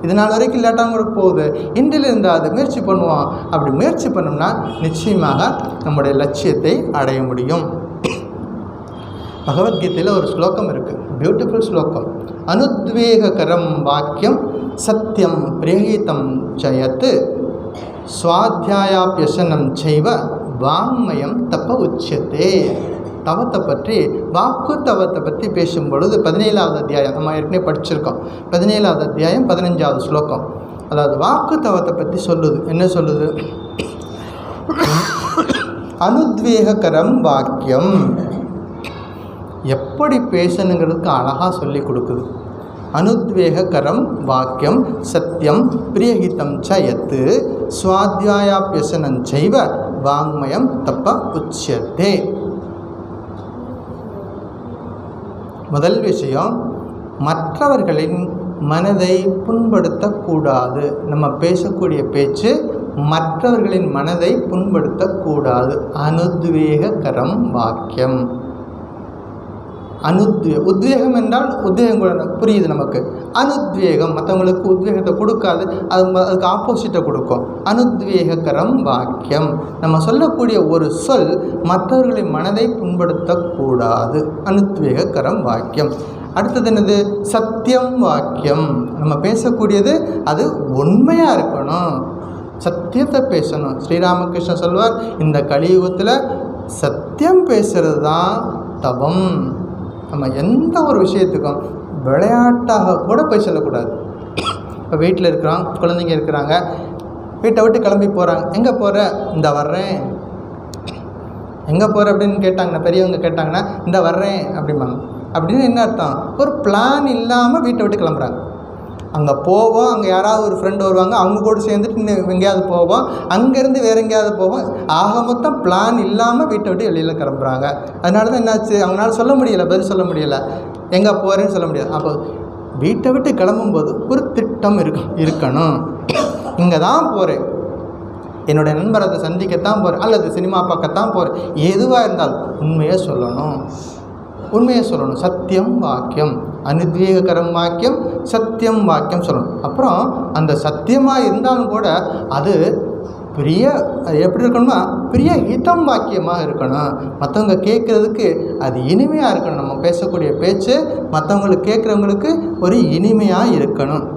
இது நாள் வரைக்கும் லேட்டாக கூட போகுது, இன்றிலிருந்து அது முயற்சி பண்ணுவோம். அப்படி முயற்சி பண்ணோம்னா நிச்சயமாக நம்முடைய லட்சியத்தை அடைய முடியும். பகவத்கீதையில் ஒரு ஸ்லோகம் இருக்குது, பியூட்டிஃபுல் ஸ்லோகம். அனுத்வேகரம் வாக்கியம் சத்தியம் பிரேகிதம் ஜயத்து ஸ்வாத்தியாயாப்யசனம் செய்வ வாங்மயம் தப்ப உச்சத்தே. தவத்தை பற்றி, வாக்கு தவத்தை பற்றி பேசும் பொழுது 17வது அத்தியாயம் நம்ம ஏற்கனவே படிச்சிருக்கோம். 17வது அத்தியாயம் 15வது ஸ்லோகம். அதாவது வாக்கு தவத்தை பற்றி சொல்லுது. என்ன சொல்லுது? அனுத்வேகரம் வாக்கியம், எப்படி பேசணுங்கிறதுக்கு அழகாக சொல்லி கொடுக்குது. அனுத்வேகரம் வாக்கியம் சத்தியம் பிரியஹிதம் சயத்து ஸ்வாத்தியாயாப்யசனம் செய்வ வாங்மயம் தப்ப உச்சத்தே. முதல் விஷயம், மற்றவர்களின் மனதை புண்படுத்தக்கூடாது. நம்ம பேசக்கூடிய பேச்சு மற்றவர்களின் மனதை புண்படுத்தக்கூடாது. அனுத்வேகரம் வாக்கியம். உத்வேகம் என்றால் உத்வேகம் கூட புரியுது நமக்கு. அனுத்வேகம் மற்றவங்களுக்கு உத்வேகத்தை கொடுக்காது, அதுக்கு ஆப்போசிட்டை கொடுக்கும். அனுத்வேகரம் வாக்கியம், நம்ம சொல்லக்கூடிய ஒரு சொல் மற்றவர்களின் மனதை புண்படுத்தக்கூடாது. அனுத்வேகரம் வாக்கியம். அடுத்தது என்னது? சத்தியம் வாக்கியம். நம்ம பேசக்கூடியது அது உண்மையாக இருக்கணும், சத்தியத்தை பேசணும். ஸ்ரீராமகிருஷ்ணன் சொல்வார், இந்த கலியுகத்தில் சத்தியம் பேசுகிறது தான் தவம். நம்ம எந்த ஒரு விஷயத்துக்கும் விளையாட்டாக கூட போய் சொல்லக்கூடாது. இப்போ வீட்டில் இருக்கிறோம், குழந்தைங்க இருக்கிறாங்க, வீட்டை விட்டு கிளம்பி போகிறாங்க. எங்கே போகிற? இந்த வர்றேன். எங்கே போகிற அப்படின்னு கேட்டாங்கன்னா, பெரியவங்க கேட்டாங்கன்னா இந்த வர்றேன் அப்படிம்பாங்க. அப்படின்னு என்ன அர்த்தம்? ஒரு பிளான் இல்லாமல் வீட்டை விட்டு கிளம்புறாங்க. அங்கே போவோம், அங்கே யாராவது ஒரு ஃப்ரெண்டு வருவாங்க, அவங்க கூட சேர்ந்துட்டு இன்னும் எங்கேயாவது போவோம், அங்கேருந்து வேறு எங்கேயாவது போவோம். ஆக மொத்தம் பிளான் இல்லாமல் வீட்டை விட்டு வெளியில் கிளம்புறாங்க. அதனால தான் என்னாச்சு, அவங்களால சொல்ல முடியலை, பதில் சொல்ல முடியலை, எங்கே போகிறேன்னு சொல்ல முடியாது. அப்போ வீட்டை விட்டு கிளம்பும்போது ஒரு திட்டம் இருக்கணும். இங்கே தான் போகிறேன், என்னுடைய நண்பரை அதை சந்திக்கத்தான் போகிறேன், அல்லது சினிமா பார்க்கத்தான் போகிறேன், எதுவாக இருந்தாலும் உண்மையை சொல்லணும். சத்தியம் வாக்கியம், அனுத்வேகரம் வாக்கியம், சத்தியம் வாக்கியம் சொல்லணும். அப்புறம் அந்த சத்தியமாக இருந்தாலும் கூட அது எப்படி இருக்கணும்னா பிரிய ஹிதம் வாக்கியமாக இருக்கணும். மற்றவங்க கேட்குறதுக்கு அது இனிமையாக இருக்கணும். நம்ம பேசக்கூடிய பேச்சு மற்றவங்களுக்கு கேட்குறவங்களுக்கு ஒரு இனிமையாக இருக்கணும்.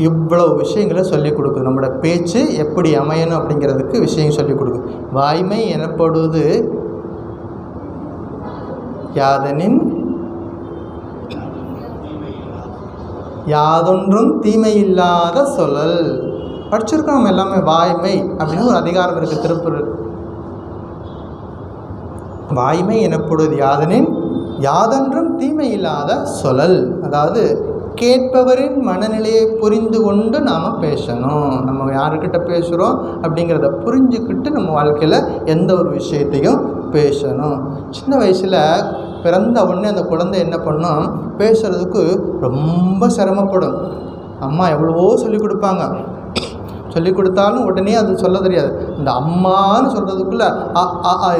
இவ்வளவு விஷயங்களை சொல்லிக் கொடுக்குது. நம்மளோட பேச்சு எப்படி அமையணும் அப்படிங்கிறதுக்கு விஷயம் சொல்லிக் கொடுக்குது. வாய்மை எனப்படுவது யாதனின் யாதொன்றும் தீமை இல்லாத சொல்லல். படிச்சிருக்கோம் நம்ம எல்லாமே. வாய்மை அப்படின்னு ஒரு அதிகாரம் இருக்குது திருக்குறள். வாய்மை எனப்படுவது யாதெனின் யாதொன்றும் தீமை இல்லாத சொல்லல். அதாவது கேட்பவரின் மனநிலையை புரிந்து கொண்டு நாம் பேசணும். நம்ம யாருக்கிட்ட பேசுகிறோம் அப்படிங்கிறத புரிஞ்சுக்கிட்டு நம்ம வாழ்க்கையில் எந்த ஒரு விஷயத்தையும் பேசணும். சின்ன வயசில் பிறந்த உடனே அந்த குழந்தை என்ன பண்ணும், பேசுகிறதுக்கு ரொம்ப சிரமப்படும். அம்மா எவ்வளவோ சொல்லிக் கொடுப்பாங்க. சொல்லிக் கொடுத்தாலும் உடனே அது சொல்ல தெரியாது. இந்த அம்மான்னு சொல்கிறதுக்குள்ளே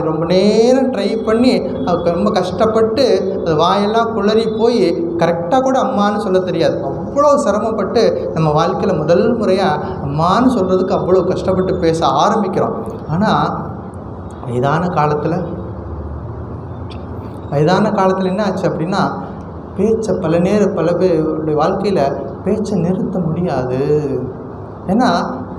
ரொம்ப நேரம் ட்ரை பண்ணி ரொம்ப கஷ்டப்பட்டு அது வாயெல்லாம் குளறி போய் கரெக்டாக கூட அம்மான்னு சொல்ல தெரியாது. அவ்வளோ சிரமப்பட்டு நம்ம வாழ்க்கையில் முதல் முறையாக அம்மான்னு சொல்கிறதுக்கு அவ்வளோ கஷ்டப்பட்டு பேச ஆரம்பிக்கிறோம். ஆனால் வயதான காலத்தில் என்ன ஆச்சு அப்படின்னா, பேச்சை பல பேருடைய வாழ்க்கையில் பேச்சை நிறுத்த முடியாது. ஏன்னா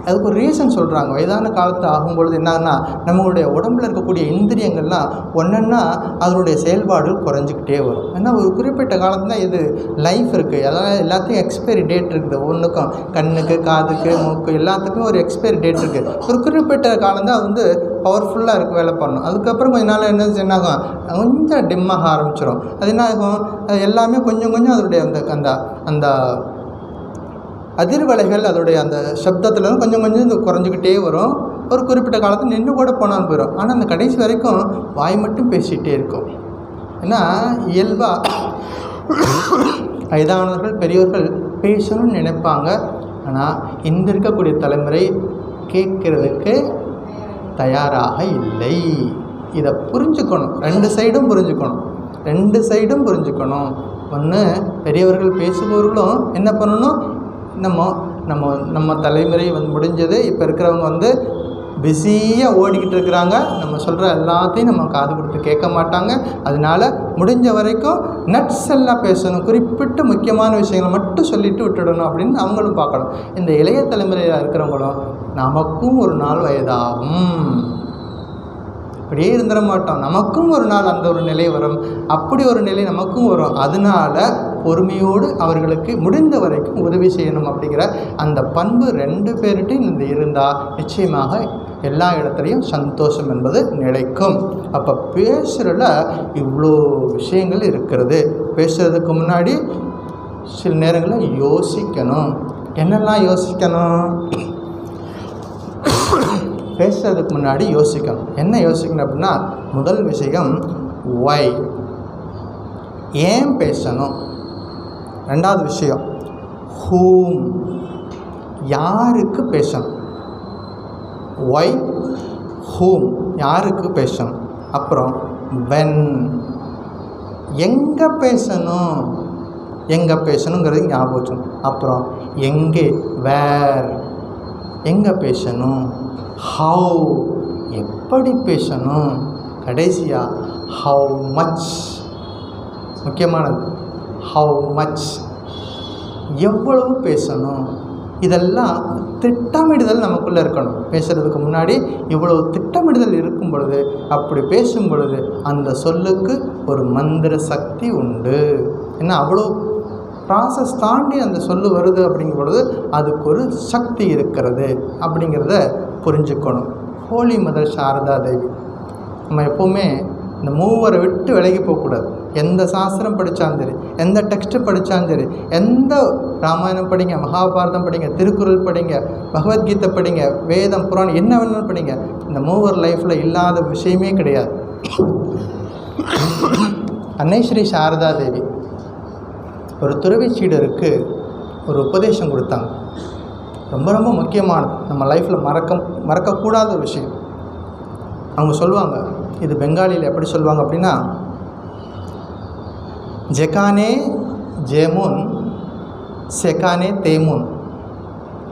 அதுக்கு ஒரு ரீசன் சொல்கிறாங்க. வயதான காலத்தில் ஆகும்பொழுது என்னன்னா, நம்மளுடைய உடம்பில் இருக்கக்கூடிய இந்திரியங்கள்லாம் ஒன்றா அதனுடைய செயல்பாடுகள் குறைஞ்சிக்கிட்டே வரும். ஏன்னா ஒரு குறிப்பிட்ட காலத்தில் இது லைஃப் இருக்குது, எல்லாத்தையும் எக்ஸ்பைரி டேட் இருக்குது. ஒன்றுக்கும் கண்ணுக்கு, காதுக்கு, மூக்கு எல்லாத்துக்கும் ஒரு எக்ஸ்பைரி டேட் இருக்குது. ஒரு குறிப்பிட்ட காலம் தான் அது வந்து பவர்ஃபுல்லாக இருக்குது, வேலை பண்ணணும். அதுக்கப்புறம் கொஞ்ச நாள் என்னாகும், கொஞ்சம் டிம்மாக ஆரம்பிச்சிடும். அது என்ன ஆகும், எல்லாமே கொஞ்சம் அதனுடைய அந்த அதிர்வலைகள் அதோடைய அந்த சப்தத்தில் கொஞ்சம் இது குறைஞ்சிக்கிட்டே வரும். ஒரு குறிப்பிட்ட காலத்தில் நின்று கூட போனாலும் போயிடும். ஆனால் அந்த கடைசி வரைக்கும் வாய் மட்டும் பேசிகிட்டே இருக்கும். ஏன்னா இயல்பாக வயதானவர்கள் பெரியவர்கள் பேசணும்னு நினைப்பாங்க. ஆனால் இந்த இருக்கக்கூடிய தலைமுறை கேட்குறதுக்கு தயாராக இல்லை. இதை புரிஞ்சுக்கணும். ரெண்டு சைடும் புரிஞ்சுக்கணும். ஒன்று, பெரியவர்கள் பேசுபவர்களும் என்ன பண்ணணும், நம்ம தலைமுறை முடிஞ்சது. இப்போ இருக்கிறவங்க பிஸியாக ஓடிக்கிட்டு இருக்கிறாங்க. நம்ம சொல்கிற எல்லாத்தையும் நம்ம காது கொடுத்து கேட்க மாட்டாங்க. அதனால் முடிஞ்ச வரைக்கும் நட்ஸ் எல்லாம் பேசணும், குறிப்பிட்ட முக்கியமான விஷயங்களை மட்டும் சொல்லிவிட்டு விட்டுடணும் அப்படின்னு அவங்களும் பார்க்கணும். இந்த இளைய தலைமுறையில் இருக்கிறவங்களும் நமக்கும் ஒரு நாள் வயதாகும், அப்படியே இருந்துட மாட்டோம். நமக்கும் ஒரு நாள் அந்த ஒரு நிலை வரும். அப்படி ஒரு நிலை நமக்கும் வரும். அதனால் பொறுமையோடு அவர்களுக்கு முடிந்த வரைக்கும் உதவி செய்யணும். அப்படிங்கிற அந்த பண்பு ரெண்டு பேர்கிட்டையும் இருந்தால் நிச்சயமாக எல்லா இடத்துலையும் சந்தோஷம் என்பது நிலைக்கும். அப்போ பேசுகிறதுல இவ்வளோ விஷயங்கள் இருக்கிறது. பேசுகிறதுக்கு முன்னாடி சில நேரங்களில் யோசிக்கணும். என்னெல்லாம் யோசிக்கணும்? பேசுகிறதுக்கு முன்னாடி யோசிக்கணும். என்ன யோசிக்கணும் அப்படின்னா, முதல் விஷயம் ஒய், ஏன் பேசணும். ரெண்டாவது விஷயம் ஹூம், யாருக்கு பேசணும். ஒய், ஹூம், யாருக்கு பேசணும். அப்புறம் வென், எங்கே பேசணுங்கிறது ஞாபகம் வச்சணும். அப்புறம் எங்கே, வேர், எங்கே பேசணும். ஹவு, எப்படி பேசணும். கடைசியாக ஹவு மச், முக்கியமானது ஹவு மச், எவ்வளவு பேசணும். இதெல்லாம் திட்டமிடுதல் நமக்குள்ளே இருக்கணும். பேசுகிறதுக்கு முன்னாடி இவ்வளவு திட்டமிடுதல் இருக்கும் பொழுது, அப்படி பேசும் பொழுது அந்த சொல்லுக்கு ஒரு மந்திர சக்தி உண்டு. ஏன்னா அவ்வளோ ப்ராசஸ் தாண்டி அந்த சொல்லு வருது அப்படிங்கும் பொழுது அதுக்கு ஒரு சக்தி இருக்கிறது அப்படிங்கிறத புரிஞ்சுக்கணும். ஹோலி மதர் சாரதா தேவி, நம்ம எப்போவுமே இந்த மூவரை விட்டு விலகி போகக்கூடாது. எந்த சாஸ்திரம் படித்தாலும் சரி, எந்த டெக்ஸ்ட்டு படித்தாலும் சரி, எந்த ராமாயணம் படிங்க, மகாபாரதம் படிங்க, திருக்குறள் படிங்க, பகவத்கீதை படிங்க, வேதம், புராணம், என்ன வேணாலும் படிங்க, இந்த மூவர் லைஃப்பில் இல்லாத விஷயமே கிடையாது. அன்னை ஸ்ரீ சாரதா தேவி ஒரு துறவி சீடருக்கு ஒரு உபதேசம் கொடுத்தாங்க. ரொம்ப ரொம்ப முக்கியமானது, நம்ம லைஃப்பில் மறக்கக்கூடாத ஒரு விஷயம். அவங்க சொல்லுவாங்க, இது பெங்காலியில் எப்படி சொல்லுவாங்க அப்படின்னா, ஜெகானே ஜேமுன் செகானே தேமுன்.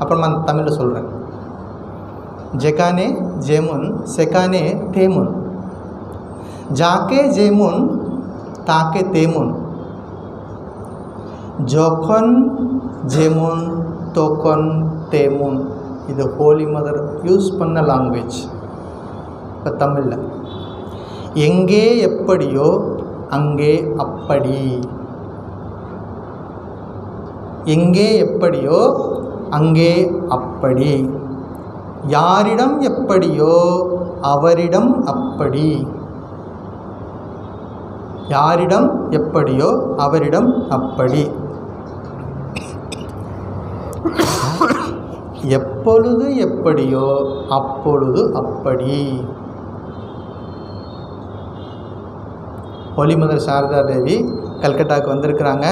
அப்புறமா தமிழில் சொல்கிறேன். ஜெகானே ஜேமுன் செகானே தேமுன், ஜாக்கே ஜேமுன் தாக்கே தேமுன், ஜோக்கன் ஜேமுன் தோக்கன் தேமுன். இது ஹோலி மதர் யூஸ் பண்ண லாங்குவேஜ். இப்போ தமிழில் எங்கே எப்படியோ அங்கே அப்படி. எங்கே எப்படியோ அங்கே அப்படி, யாரிடம் எப்படியோ அவரிடம் அப்படி, யாரிடம் எப்படியோ அவரிடம் அப்படி, எப்பொழுது எப்படியோ அப்பொழுது அப்படி. ஒளிமதர் சாரதா தேவி கல்கட்டாவுக்கு வந்திருக்கிறாங்க.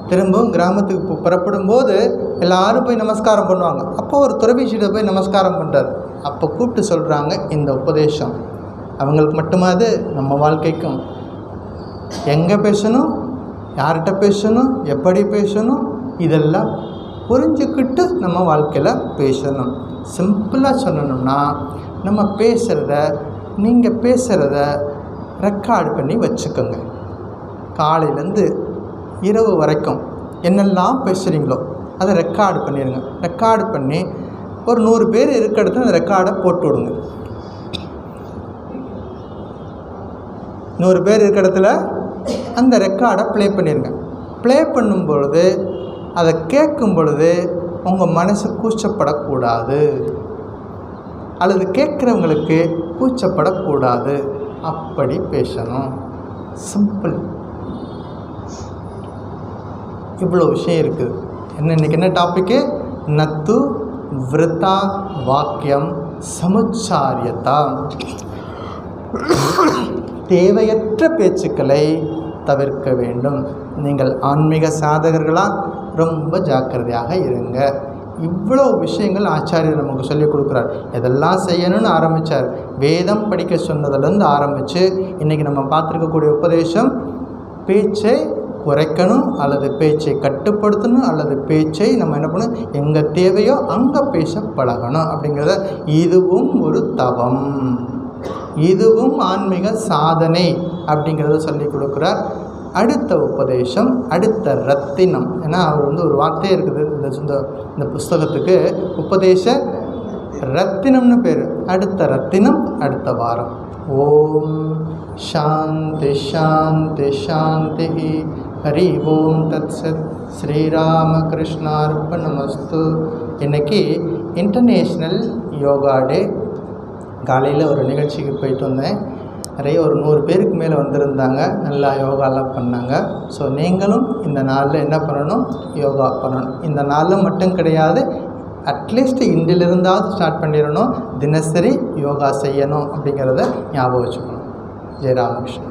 திரும்பவும் கிராமத்துக்கு புறப்படும் போது எல்லாரும் போய் நமஸ்காரம் பண்ணுவாங்க. அப்போ ஒரு துறவிஷிட்ட போய் நமஸ்காரம் பண்ணுறார். அப்போ கூப்பிட்டு சொல்கிறாங்க, இந்த உபதேசம் அவங்களுக்கு மட்டுமாது நம்ம வாழ்க்கைக்கும். எங்கே பேசணும், யார்கிட்ட பேசணும், எப்படி பேசணும், இதெல்லாம் புரிஞ்சுக்கிட்டு நம்ம வாழ்க்கையில் பேசணும். சிம்பிளாக சொல்லணும்னா, நம்ம பேசுகிறத, நீங்கள் பேசுகிறத ரெக்கார்டு பண்ணி வச்சுக்கோங்க. காலையிலேருந்து இரவு வரைக்கும் என்னெல்லாம் பேசுகிறீங்களோ அதை ரெக்கார்டு பண்ணிடுங்க. ரெக்கார்டு பண்ணி ஒரு 100 பேர் இருக்க இடத்துல அந்த ரெக்கார்டை போட்டு விடுங்க. 100 பேர் இருக்க இடத்துல அந்த ரெக்கார்டை ப்ளே பண்ணிடுங்க. ப்ளே பண்ணும் பொழுது, அதை கேட்கும் பொழுது உங்கள் மனசு கூச்சப்படக்கூடாது, அல்லது கேட்குறவங்களுக்கு கூச்சப்படக்கூடாது. அப்படி பேசணும். சிம்பிள். இவ்வளோ விஷயம் இருக்குது. இன்றைக்கி என்ன டாப்பிக்கு? நத்து விருத்தா வாக்கியம் சமுச்சாரியதா. தேவையற்ற பேச்சுக்களை தவிர்க்க வேண்டும். நீங்கள் ஆன்மீக சாதகர்களாக ரொம்ப ஜாக்கிரதையாக இருங்க. இவ்வளோ விஷயங்கள் ஆச்சாரியர் நமக்கு சொல்லிக் கொடுக்குறார். எதெல்லாம் செய்யணும்னு ஆரம்பித்தார். வேதம் படிக்க சொன்னதுலேருந்து ஆரம்பித்து இன்றைக்கி நம்ம பார்த்துருக்கக்கூடிய உபதேசம், பேச்சை குறைக்கணும் அல்லது பேச்சை கட்டுப்படுத்தணும், அல்லது பேச்சை நம்ம என்ன பண்ணணும், எங்கே தேவையோ அங்கே பேச பழகணும் அப்படிங்கிறத. இதுவும் ஒரு தவம், இதுவும் ஆன்மீக சாதனை அப்படிங்கிறத சொல்லி கொடுக்குறார். அடுத்த உபதேசம், அடுத்த ரத்தினம். ஏன்னா அவர் ஒரு வார்த்தையே இருக்குது இந்த புஸ்தகத்துக்கு, உபதேச ரத்தினம்னு பேர். அடுத்த ரத்தினம் அடுத்த வாரம். ஓம் சாந்தி சாந்தி சாந்தி. ஹரி ஓம் தத் சத். ஸ்ரீராமகிருஷ்ணார்ப்பணமஸ்து. இன்றைக்கி இன்டர்நேஷ்னல் யோகா டே. காலையில் ஒரு நிகழ்ச்சிக்கு போயிட்டு வந்தேன். நிறைய ஒரு 100 பேருக்கு மேலே வந்திருந்தாங்க. நல்லா யோகாலாம் பண்ணாங்க. ஸோ நீங்களும் இந்த நாளில் என்ன பண்ணணும், யோகா பண்ணணும். இந்த நாளில் மட்டும் கிடையாது, அட்லீஸ்ட் இன்றிலிருந்தாவது ஸ்டார்ட் பண்ணிடணும். தினசரி யோகா செய்யணும் அப்படிங்கிறத ஞாபகம் வச்சுக்கணும். ஜெய் ராமகிருஷ்ணன்.